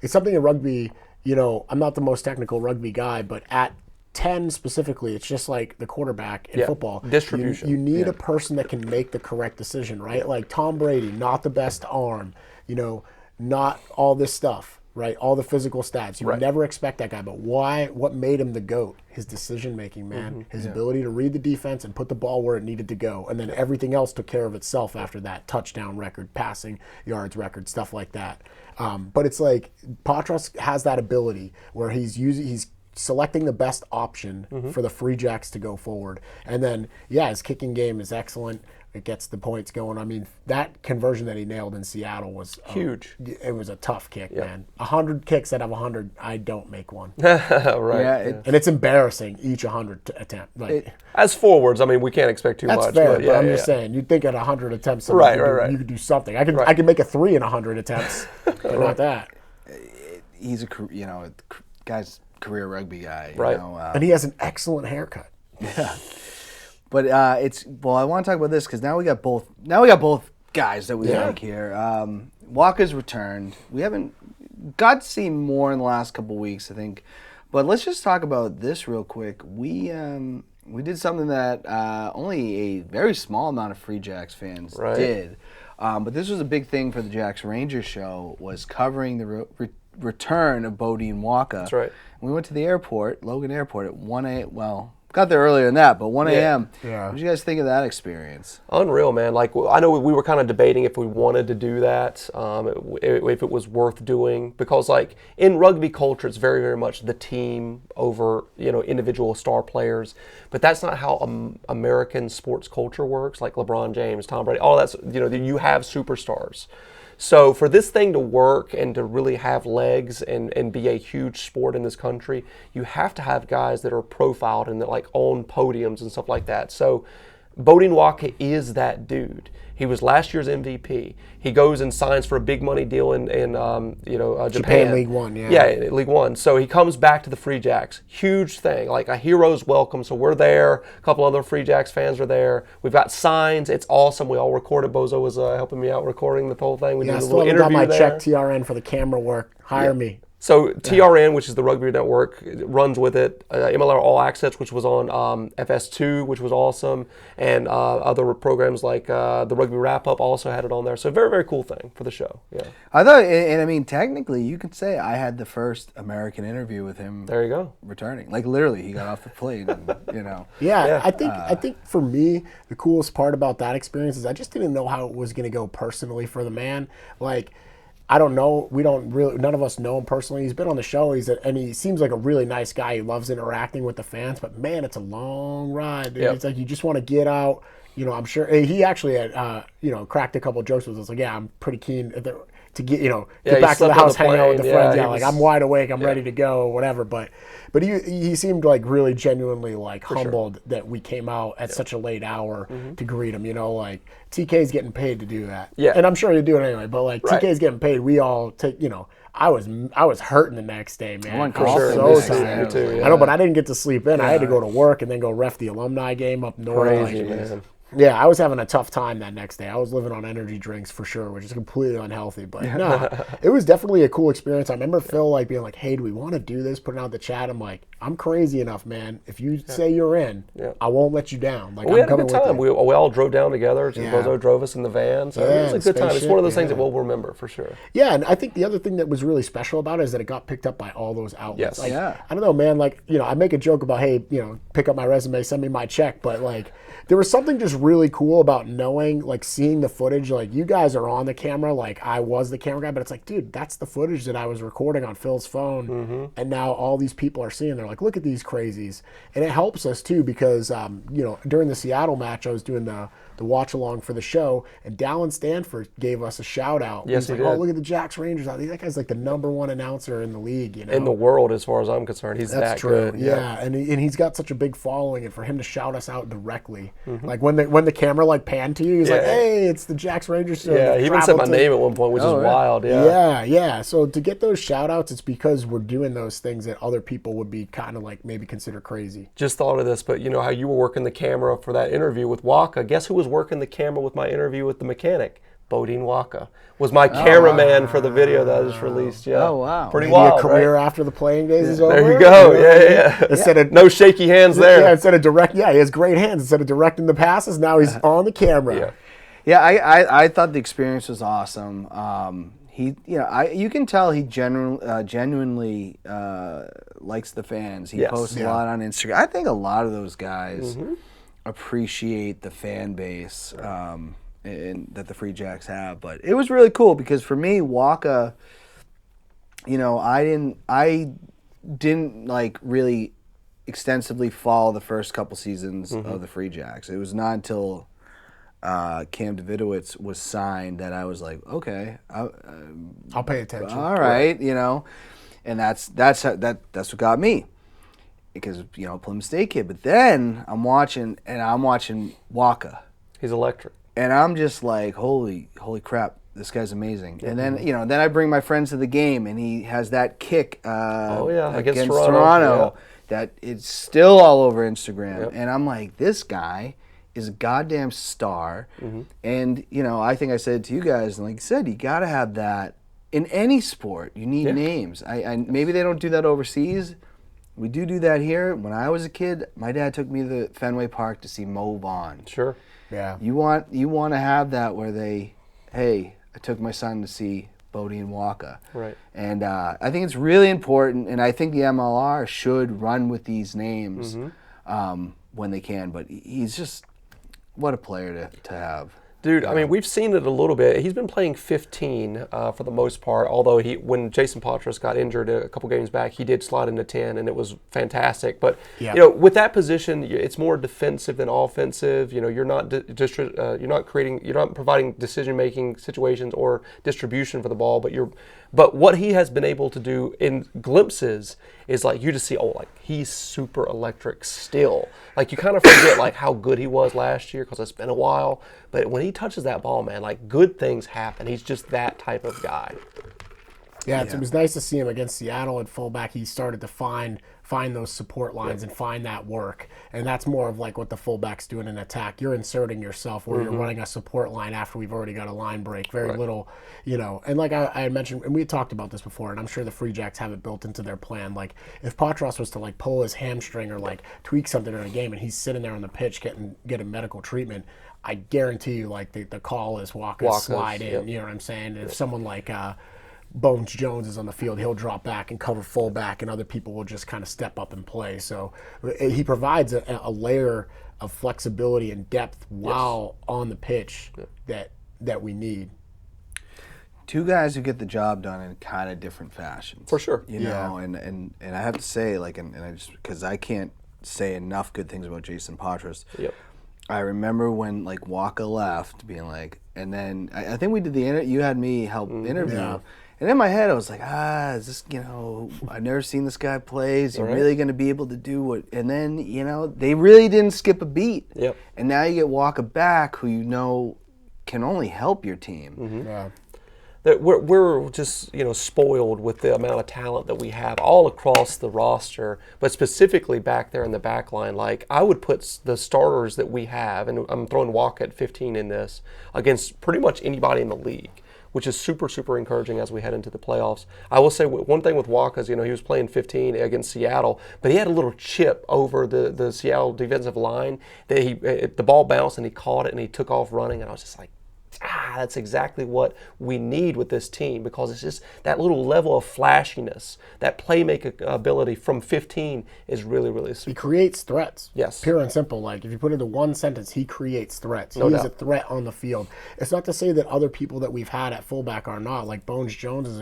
It's something in rugby, I'm not the most technical rugby guy, but at 10 specifically, it's just like the quarterback in football. Distribution. You need a person that can make the correct decision, right? Like Tom Brady, not the best arm, not all this stuff, right? All the physical stats. You would never expect that guy. But why? What made him the GOAT? His decision making, man. His ability to read the defense and put the ball where it needed to go. And then everything else took care of itself after that. Touchdown record, passing yards record, stuff like that. But it's like Patras has that ability where he's selecting the best option for the Free Jacks to go forward. And then, his kicking game is excellent. It gets the points going. I mean, that conversion that he nailed in Seattle was huge. It was a tough kick, man. 100 kicks out of 100, I don't make one. Right. Yeah, And it's embarrassing each 100 attempt. Like, as forwards, I mean, we can't expect too that's much. fair, but, but I'm just saying, you'd think at 100 attempts, you could do something. I could make a 3 in 100 attempts, but not that. He's guy's career rugby guy. Right. You know, And he has an excellent haircut. Yeah. But I want to talk about this because now we got both guys that we like here. Waaka's returned. We haven't got to see more in the last couple of weeks, I think. But let's just talk about this real quick. We did something that only a very small amount of Free Jacks fans did. But this was a big thing for the Jacks Rangers show, was covering the return of Beaudein Waaka. That's right. We went to the airport, Logan Airport, at 1 a.m. Well, got there earlier than that, but 1 a.m. Yeah. What did you guys think of that experience? Unreal, man. Like, I know we were kind of debating if we wanted to do that, if it was worth doing, because like in rugby culture, it's very, very much the team over, individual star players. But that's not how American sports culture works. Like LeBron James, Tom Brady, all that's, you have superstars. So for this thing to work and to really have legs and be a huge sport in this country, you have to have guys that are profiled and that like own podiums and stuff like that. So Beaudein Waaka is that dude. He was last year's MVP. He goes and signs for a big money deal in Japan League One, yeah. Yeah, League One. So he comes back to the Free Jacks. Huge thing, like a hero's welcome. So we're there. A couple other Free Jacks fans are there. We've got signs. It's awesome. We all recorded. Bozo was helping me out recording the whole thing. We did a little interview got my there. check TRN for the camera work. Hire me. So TRN, which is the Rugby Network, runs with it. MLR All Access, which was on FS2, which was awesome, and other programs like the Rugby Wrap Up also had it on there. So very, very cool thing for the show. Yeah. I thought, and I mean, technically, you could say I had the first American interview with him. There you go. Returning, like literally, he got off the plane. And, Yeah, I think for me, the coolest part about that experience is I just didn't know how it was going to go personally for the man. Like, I don't know. None of us know him personally. He's been on the show. And he seems like a really nice guy. He loves interacting with the fans. But man, it's a long ride, dude. Yep. It's like you just want to get out. I'm sure he actually had, cracked a couple of jokes with us. Like, yeah, I'm pretty keen to get back to the house, hang out with the friends. Yeah, like I'm wide awake. I'm ready to go, or whatever. But he seemed like really genuinely like humbled that we came out at such a late hour to greet him. Like TK's getting paid to do that. Yeah, and I'm sure he'd do it anyway. But like TK's getting paid, we all take. I was hurting the next day, man. For sure. So tired. Me too, yeah. I know, but I didn't get to sleep in. I had to go to work and then go ref the alumni game up north. Crazy, man. Yeah, I was having a tough time that next day. I was living on energy drinks for sure, which is completely unhealthy. But no, it was definitely a cool experience. I remember Phil like being like, "Hey, do we want to do this?" Putting out the chat. I'm like, "I'm crazy enough, man. If you say you're in, I won't let you down." Like, we had a good time. We all drove down together. Bozo drove us in the van, so it was a good time. It's one of those things that we'll remember for sure. Yeah, and I think the other thing that was really special about it is that it got picked up by all those outlets. Yes. Like, I don't know, man. Like, I make a joke about, hey, pick up my resume, send me my check, but like, there was something just really cool about knowing, like, seeing the footage. Like, you guys are on the camera, like I was the camera guy, but it's like, dude, that's the footage that I was recording on Phil's phone, and now all these people are seeing. They're like, look at these crazies, and it helps us too because during the Seattle match, I was doing the watch along for the show, and Dallin Stanford gave us a shout out. Yes, he did. Oh, look at the Jacks Rangers out there. That guy's like the #1 announcer in the league, in the world, as far as I'm concerned. He's That's that true. good. Yeah, and he's got such a big following, and for him to shout us out directly, like when the camera like panned to you, he's like, "Hey, it's the Jacks Rangers." Yeah, he even said my name at one point, which is wild. Yeah. So to get those shout outs, it's because we're doing those things that other people would be kind of like maybe consider crazy. Just thought of this, but you know how you were working the camera for that interview with Waaka. Guess who was working the camera with my interview with the mechanic? Beaudein Waaka was my cameraman for the video that I just released. Yeah. Oh wow. Pretty Maybe wild, a career right? after the playing days is over. There you go. Yeah. Instead of no shaky hands there. Yeah, instead of he has great hands. Instead of directing the passes, now he's on the camera. Yeah, I thought the experience was awesome. You can tell he genuinely likes the fans. He posts a lot on Instagram. I think a lot of those guys appreciate the fan base and that the Free Jacks have. But it was really cool because for me, Waaka, I didn't like really extensively follow the first couple seasons of the Free Jacks. It was not until Cam Davidowitz was signed that I was like, okay, I'll pay attention. all right, you know, and that's what got me, because you know, Plymouth State kid. But then I'm watching Waaka. He's electric. And I'm just like, holy crap, this guy's amazing. And then, you know, then I bring my friends to the game, and he has that kick against Toronto that it's still all over Instagram. Yep. And I'm like, this guy is a goddamn star. And, you know, I think I said to you guys, and like you said, you got to have that in any sport. You need names. I maybe they don't do that overseas. We do that here. When I was a kid, my dad took me to Fenway Park to see Mo Vaughn. Sure. Yeah. You want to have that where I took my son to see Beaudein Waaka. Right. And I think it's really important, and I think the MLR should run with these names when they can. But he's just, what a player to have. Dude, I mean, we've seen it a little bit. He's been playing 15 for the most part, although when Jason Patras got injured a couple games back, he did slide into 10, and it was fantastic. But, you know, with that position, it's more defensive than offensive. You know, you're not providing decision-making situations or distribution for the ball, but what he has been able to do in glimpses is like you just see, he's super electric still. Like you kind of forget like how good he was last year because it's been a while. But when he touches that ball, man, like good things happen. He's just that type of guy. Yeah, it was nice to see him against Seattle at fullback. He started to find those support lines and find that work. And that's more of like what the fullback's doing in attack. You're inserting yourself where you're running a support line after we've already got a line break. Very little, you know. And like I mentioned, and we talked about this before, and I'm sure the Free Jacks have it built into their plan. Like if Patras was to like pull his hamstring or like tweak something in a game and he's sitting there on the pitch getting medical treatment, I guarantee you like the call is Waaka slide in. You know what I'm saying? And if someone like Bones Jones is on the field, he'll drop back and cover fullback, and other people will just kind of step up and play. So he provides a layer of flexibility and depth while on the pitch that we need. Two guys who get the job done in kind of different fashions. For sure. You know, and I have to say, like, and I just, because I can't say enough good things about Jason Patras. Yep. I remember when like Waaka left, being like, and then I think we did you had me help interview. Yeah. And in my head, I was like, is this, you know, I've never seen this guy play. Is he really going to be able to do what? And then, you know, they really didn't skip a beat. Yep. And now you get Waaka back, who you know can only help your team. Yeah. That we're just, you know, spoiled with the amount of talent that we have all across the roster, but specifically back there in the back line. Like, I would put the starters that we have, and I'm throwing Waaka at 15 in this, against pretty much anybody in the league, which is super, super encouraging as we head into the playoffs. I will say one thing with Waaka is, you know, he was playing 15 against Seattle, but he had a little chip over the Seattle defensive line that the ball bounced and he caught it and he took off running, and I was just like, that's exactly what we need with this team, because it's just that little level of flashiness, that playmaking ability from 15 is really, really super. He creates threats. Yes. Pure and simple. Like, if you put it into one sentence, he creates threats. He is a threat on the field. It's not to say that other people that we've had at fullback are not. Like, Bones Jones is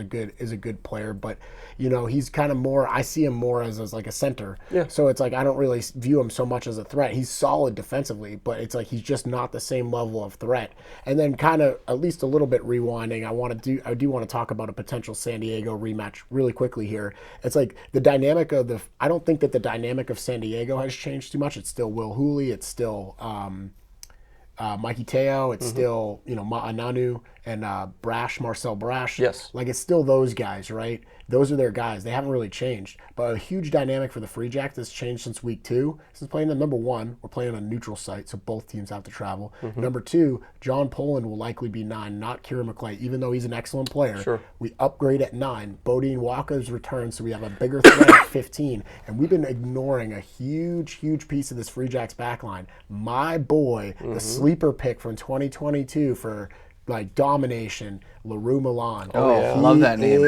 a good player, but, you know, he's kind of more, I see him more as like a center. Yeah. So it's like, I don't really view him so much as a threat. He's solid defensively, but it's like he's just not the same level of threat. And then kind of, at least a little bit rewinding, I do want to talk about a potential San Diego rematch really quickly here. It's like the dynamic of I don't think that the dynamic of San Diego has changed too much. It's still Will Hooley, it's still Mikey Teo, it's still, you know, Ma'ananu and Marcel Brash. Yes. Like, it's still those guys, right? Those are their guys. They haven't really changed. But a huge dynamic for the Free Jacks that's changed since week 2. Since playing them, number 1, we're playing on a neutral site, so both teams have to travel. Number 2, John Poland will likely be 9, not Kieran McClay, even though he's an excellent player. Sure. We upgrade at 9. Beaudein Waaka's return, so we have a bigger threat at 15. And we've been ignoring a huge, huge piece of this Free Jacks backline. My boy, the sleeper pick from 2022 like domination, LaRue Milan. I love that name.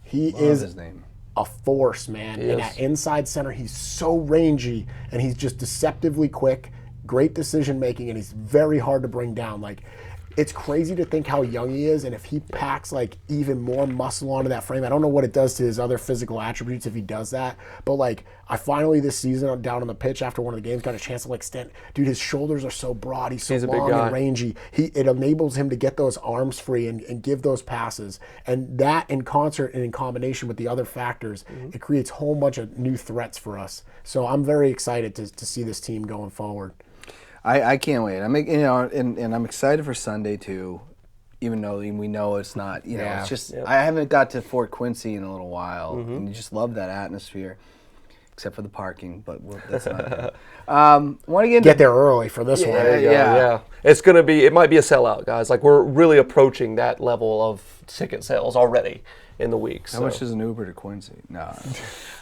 He Love is his name. a force, man. And at inside center, he's so rangy, and he's just deceptively quick, great decision making, and he's very hard to bring down. Like, it's crazy to think how young he is, and if he packs like even more muscle onto that frame, I don't know what it does to his other physical attributes if he does that. But like, I finally this season down on the pitch after one of the games got a chance to like stand. Dude, his shoulders are so broad. He's so long and rangy. It enables him to get those arms free and give those passes. And that in concert and in combination with the other factors, it creates a whole bunch of new threats for us. So I'm very excited to see this team going forward. I can't wait. And I'm excited for Sunday too, even though we know it's not. It's just I haven't got to Fort Quincy in a little while, and you just love that atmosphere, except for the parking. But that's not it. Want to get there early for this one. Yeah. It's gonna be. It might be a sellout, guys. Like we're really approaching that level of ticket sales already in the week. How much is an Uber to Quincy? No.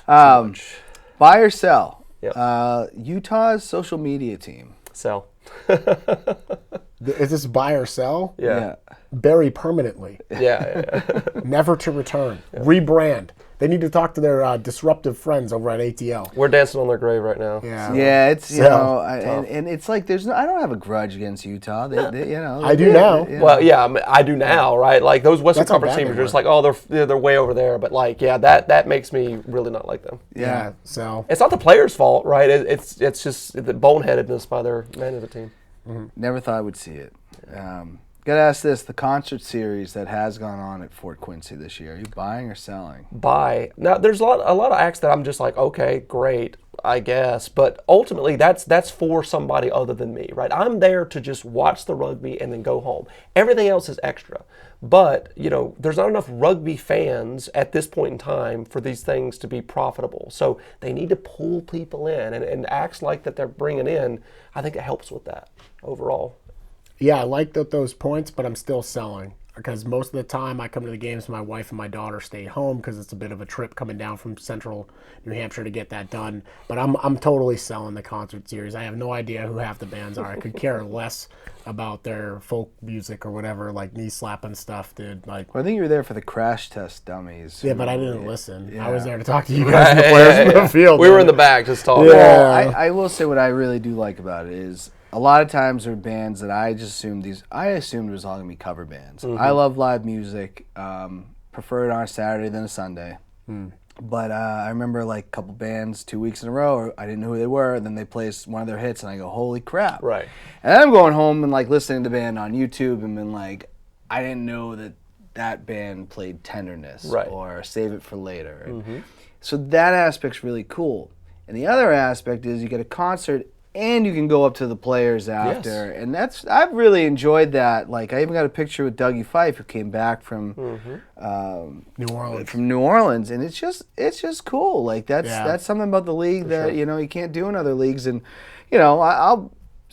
Buy or sell? Yep. Utah's social media team. Sell. Is this buy or sell? Yeah. Bury permanently. Yeah. Never to return. Rebrand. They need to talk to their disruptive friends over at ATL. We're dancing on their grave right now. Yeah, it's and it's like I don't have a grudge against Utah. I do now. Well, I do now, right? Like those Western Conference teams are just like, oh, they're way over there. But like, that makes me really not like them. Yeah. So it's not the players' fault, right? It's just the boneheadedness by their management team. Never thought I would see it. Gotta ask this: the concert series that has gone on at Fort Quincy this year, are you buying or selling? Buy. Now, there's a lot of acts that I'm just like, okay, great, I guess, but ultimately that's for somebody other than me, right? I'm there to just watch the rugby and then go home. Everything else is extra. But, there's not enough rugby fans at this point in time for these things to be profitable. So they need to pull people in, and acts like that they're bringing in, I think it helps with that overall. Yeah, I like those points, but I'm still selling because most of the time I come to the games, my wife and my daughter stay home because it's a bit of a trip coming down from central New Hampshire to get that done. But I'm totally selling the concert series. I have no idea who half the bands are. I could care less about their folk music or whatever, like knee slapping stuff, dude. Like, well, I think you were there for the crash test dummies. Yeah, but I didn't listen. Yeah. I was there to talk to you guys, the players in the field. We were in the back just talking. Yeah. Well, I will say what I really do like about it is, a lot of times there are bands that I assumed it was all going to be cover bands. I love live music. Prefer it on a Saturday than a Sunday. But I remember like a couple bands 2 weeks in a row, I didn't know who they were, and then they play one of their hits, and I go, holy crap. Right. And then I'm going home and like listening to the band on YouTube and been like, I didn't know that band played Tenderness or Save It for Later. So that aspect's really cool. And the other aspect is you get a concert and you can go up to the players after, and I've really enjoyed that. Like I even got a picture with Dougie Fife, who came back from New Orleans, and it's just cool. Like that's something about the league that you can't do in other leagues, and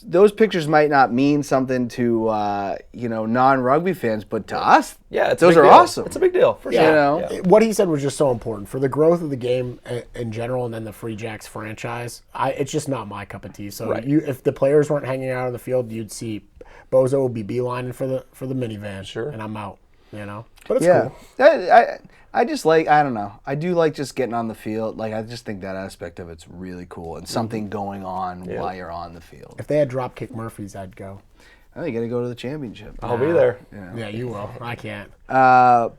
those pictures might not mean something to non-rugby fans, but to us, those are awesome. It's a big deal for sure. What he said was just so important for the growth of the game in general, and then the Free Jacks franchise. It's just not my cup of tea. So if the players weren't hanging out on the field, you'd see Bozo would be beelining for the minivan, and I'm out. But it's cool. I just like, I don't know. I do like just getting on the field. Like, I just think that aspect of it's really cool and something going on while you're on the field. If they had Dropkick Murphys, I'd go. Oh, you got to go to the championship. I'll be there. Yeah, you will. I can't. The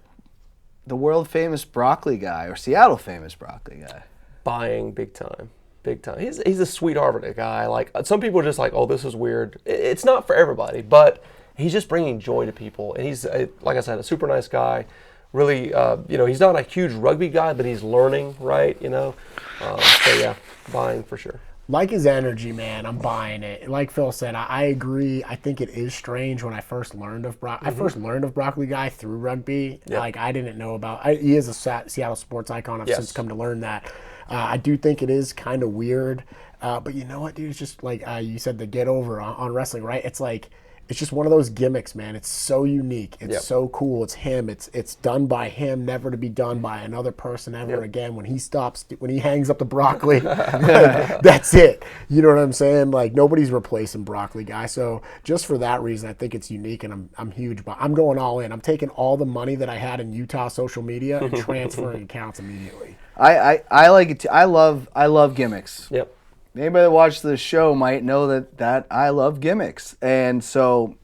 world famous broccoli guy, or Seattle famous broccoli guy. Buying big time. Big time. He's a sweetheart of a guy. Like, some people are just like, oh, this is weird. It's not for everybody, but he's just bringing joy to people. And he's, like I said, a super nice guy. Really, he's not a huge rugby guy, but he's learning, right? Buying for sure. Like his energy, man. I'm buying it. Like Phil said, I agree. I think it is strange when I first learned of I first learned of Broccoli Guy through rugby. Yep. Like I didn't know about. He is a Seattle sports icon. I've since come to learn that. I do think it is kind of weird, but you know what, dude? It's just like you said, the get over on wrestling, right? It's like. It's just one of those gimmicks, man. It's so unique. It's so cool. It's him. It's done by him, never to be done by another person ever again. When he hangs up the broccoli, that's it. You know what I'm saying? Like nobody's replacing Broccoli Guy. So just for that reason, I think it's unique, and I'm huge. But I'm going all in. I'm taking all the money that I had in Utah social media and transferring accounts immediately. I like it too. I love gimmicks. Yep. Anybody that watches the show might know that I love gimmicks. And so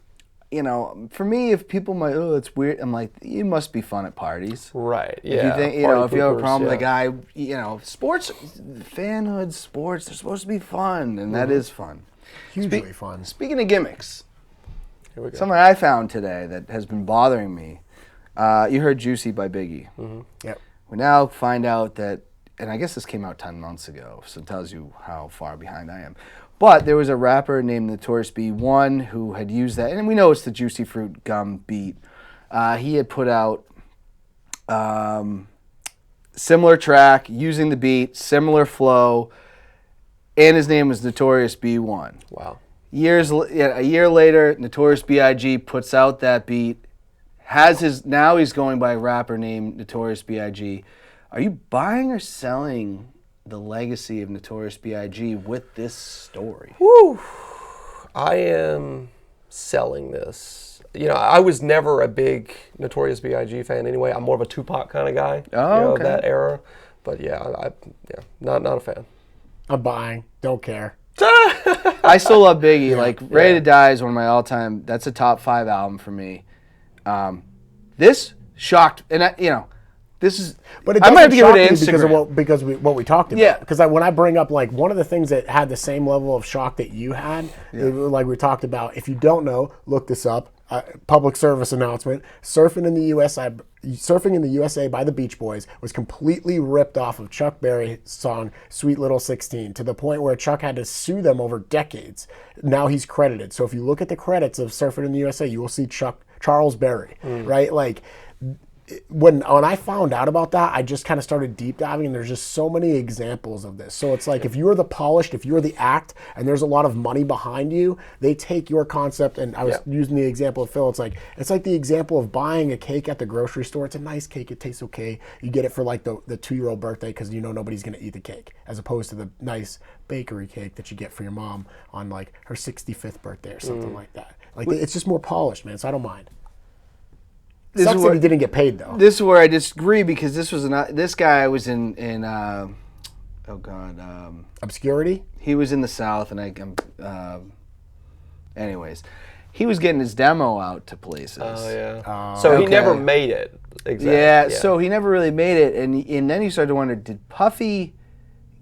you know, for me, if people might, oh, it's weird, I'm like, you must be fun at parties. Right. Yeah. If you think, you Party know, if you have a poopers, problem with a yeah. guy, you know, sports, fanhood sports, they're supposed to be fun, and that is fun. Hugely fun. Speaking of gimmicks, Here we go. something I found today that has been bothering me. You heard Juicy by Biggie. Yep. We now find out that, and I guess this came out 10 months ago, so it tells you how far behind I am. But there was a rapper named Notorious B.I.G. who had used that, and we know it's the Juicy Fruit Gum beat. He had put out similar track, using the beat, similar flow, and his name was Notorious B.I.G. Wow. A year later, Notorious B.I.G. puts out that beat, now he's going by a rapper named Notorious B.I.G. Are you buying or selling the legacy of Notorious B.I.G. with this story? Whew. I am selling this. You know, I was never a big Notorious B.I.G. fan anyway. I'm more of a Tupac kind of guy. Oh, you know, okay. that era. But yeah, not a fan. I'm buying. Don't care. I still love Biggie. Yeah. Like, Ready to Die is one of my all-time, that's a top 5 album for me. This shocked, and this is, But it I might have doesn't to give it shock to me Instagram. because what we talked about. Yeah. Because when I bring up, like, one of the things that had the same level of shock that you had, like we talked about, if you don't know, look this up. Public service announcement: Surfing in the USA by the Beach Boys was completely ripped off of Chuck Berry's song "Sweet Little 16" to the point where Chuck had to sue them over decades. Now he's credited. So if you look at the credits of "Surfing in the USA," you will see Charles Berry, right? Like, when I found out about that, I just kind of started deep diving, and there's just so many examples of this. So it's like, if you're the polished, if you're the act, and there's a lot of money behind you, they take your concept. And I was using the example of Phil. It's like the example of buying a cake at the grocery store. It's a nice cake. It tastes okay. You get it for like the 2-year-old birthday because you know nobody's gonna eat the cake, as opposed to the nice bakery cake that you get for your mom on like her 65th birthday or something like that. Like, it's just more polished, man. So I don't mind. Sucks that he didn't get paid though. This is where I disagree, because this guy was in Obscurity. he was in the South, and anyways, he was getting his demo out to places. Oh yeah. So he Okay. never made it. Exactly. Yeah, so he never really made it, and then you start to wonder, did Puffy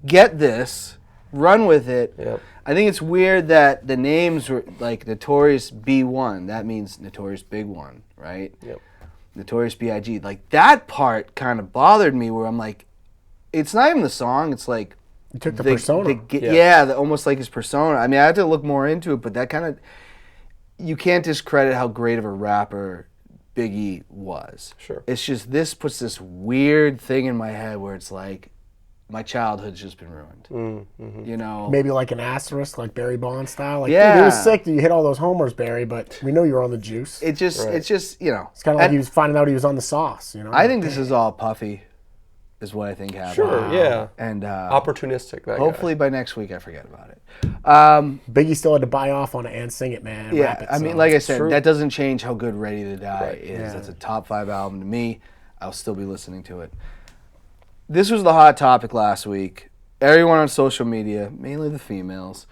get this, run with it? Yep. I think it's weird that the names were like Notorious B.I.G. That means Notorious Big One, right? Yep. Notorious B.I.G. Like, that part kind of bothered me, where I'm like, it's not even the song, it's like You took the persona. almost like his persona. I mean, I had to look more into it, but that kind of, you can't discredit how great of a rapper Biggie was. Sure. It's just, this puts this weird thing in my head where it's like, my childhood's just been ruined. You know? Maybe like an asterisk, like Barry Bonds style. Like, Yeah. dude, it was sick that you hit all those homers, Barry, but we know you were on the juice. It's just, you know. It's kind of like and he was finding out he was on the sauce, you know? I think this is all Puffy, is what I think happened. Sure. Yeah. And Opportunistic. That hopefully by next week I forget about it. Biggie still had to buy off on it and sing it, man. And Yeah, rap it, I mean, so like I it's said, true. that doesn't change how good Ready to Die Right. is. Yeah. That's a top 5 album to me. I'll still be listening to it. This was the hot topic last week. Everyone on social media, mainly the females,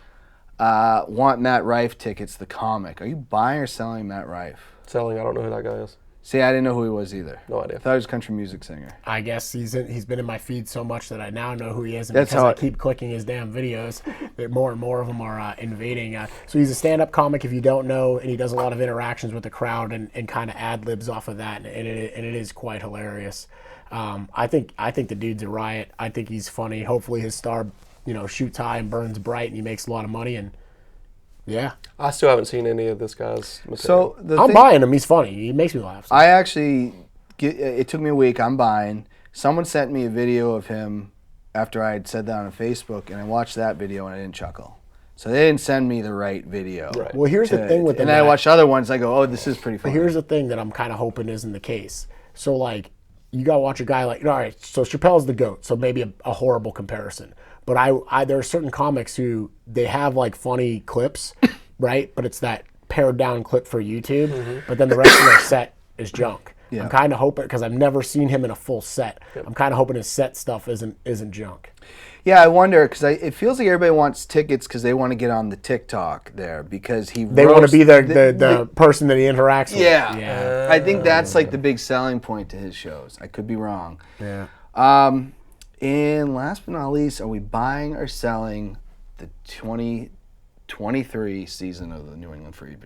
want Matt Rife tickets, the comic. Are you buying or selling Matt Rife? Selling. I don't know who that guy is. See, I didn't know who he was either. No idea. I thought he was a country music singer. I guess he's been in my feed so much that I now know who he is. And That's because how I it- keep clicking his damn videos, that more and more of them are invading. So he's a stand-up comic, if you don't know, and he does a lot of interactions with the crowd and kind of ad-libs off of that, and it is quite hilarious. I think the dude's a riot. I think he's funny. Hopefully his star, shoots high and burns bright, and he makes a lot of money. And yeah, I still haven't seen any of this guy's material. So I'm buying him. He's funny. He makes me laugh. I actually, it took me a week. I'm buying. Someone sent me a video of him after I had said that on Facebook, and I watched that video and I didn't chuckle. So they didn't send me the right video. Right. Well, here's the thing with the and then I Matt. watched other ones. I go, oh, this is pretty funny. Here's the thing that I'm kind of hoping isn't the case. So, like, you got to watch a guy like, all right, so Chappelle's the GOAT, so maybe a horrible comparison. But I there are certain comics who, they have, like, funny clips, right? But it's that pared down clip for YouTube. But then the rest of their set is junk. Yeah. I'm kind of hoping, because I've never seen him in a full set. I'm kind of hoping his set stuff isn't junk. Yeah, I wonder, because it feels like everybody wants tickets because they want to get on the TikTok there, because They want to be the person that he interacts with. Yeah. I think that's like the big selling point to his shows. I could be wrong. Yeah. And last but not least, are we buying or selling the 2023 season of the New England Free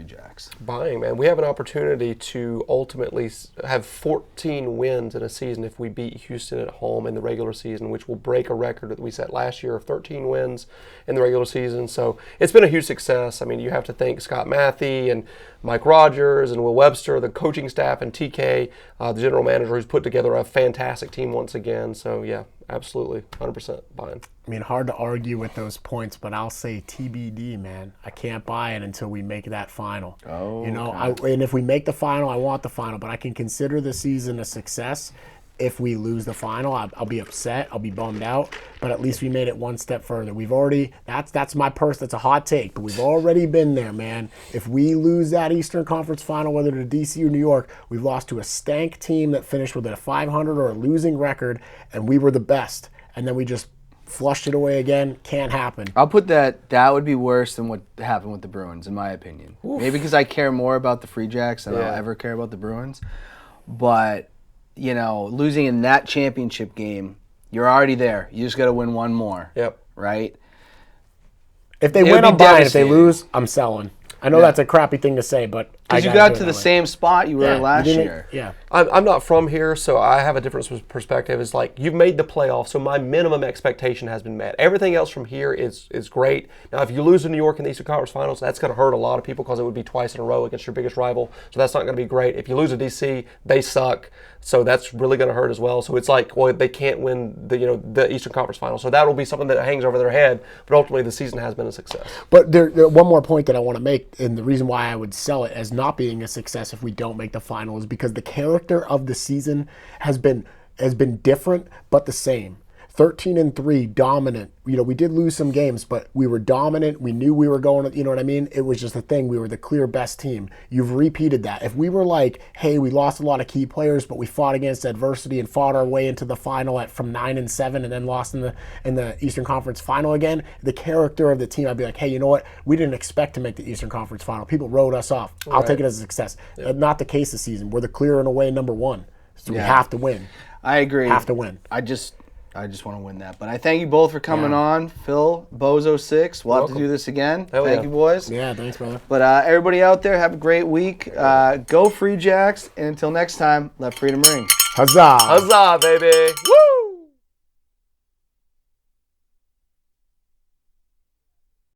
Jacks? Buying, man. We have an opportunity to ultimately have 14 wins in a season if we beat Houston at home in the regular season, which will break a record that we set last year of 13 wins in the regular season. So it's been a huge success. I mean, you have to thank Scott Matthey and Mike Rogers and Will Webster, the coaching staff, and TK, the general manager, who's put together a fantastic team once again. So, yeah, absolutely, 100% buying. I mean, hard to argue with those points, but I'll say TBD, man. I can't buy it until we make that final. Oh, you know, okay. And if we make the final, I want the final, but I can consider the season a success. If we lose the final, I'll be upset. I'll be bummed out. But at least we made it one step further. We've already, that's my that's a hot take, but we've already been there, man. If we lose that Eastern Conference final, whether to DC or New York, we've lost to a stank team that finished with a 500 or a losing record, and we were the best. And then we just flushed it away again. Can't happen. I'll put that would be worse than what happened with the Bruins, in my opinion. Oof. Maybe because I care more about the Free Jacks than I'll ever care about the Bruins. But, you know, losing in that championship game, you're already there. You just got to win one more. Yep. Right? If they win, I'm buying. If they lose, I'm selling. I know that's a crappy thing to say, but because you got to the same spot you were last year. Yeah. I'm not from here, so I have a different perspective. It's like, you've made the playoffs, so my minimum expectation has been met. Everything else from here is great. Now, if you lose to New York in the Eastern Conference Finals, that's going to hurt a lot of people because it would be twice in a row against your biggest rival. So that's not going to be great. If you lose to DC, they suck. So that's really going to hurt as well. So it's like, well, they can't win the Eastern Conference Finals. So that will be something that hangs over their head. But ultimately, the season has been a success. But there one more point that I want to make, and the reason why I would sell it as not being a success if we don't make the final is because the character of the season has been different but the same. 13-3, dominant. You know, we did lose some games, but we were dominant. We knew we were going, you know what I mean? It was just a thing. We were the clear best team. You've repeated that. If we were like, hey, we lost a lot of key players, but we fought against adversity and fought our way into the final from 9-7 and then lost in the Eastern Conference final again, the character of the team, I'd be like, hey, you know what? We didn't expect to make the Eastern Conference final. People wrote us off. Right. I'll take it as a success. Yep. Not the case this season. We're the clear and away number one. So we have to win. I agree. Have to win. I just want to win that. But I thank you both for coming on. Phil, Bozo6. We'll have to do this again. Thank you, boys. Yeah, thanks, brother. But everybody out there, have a great week. Go Free Jacks. And until next time, let freedom ring. Huzzah. Huzzah, baby. Woo!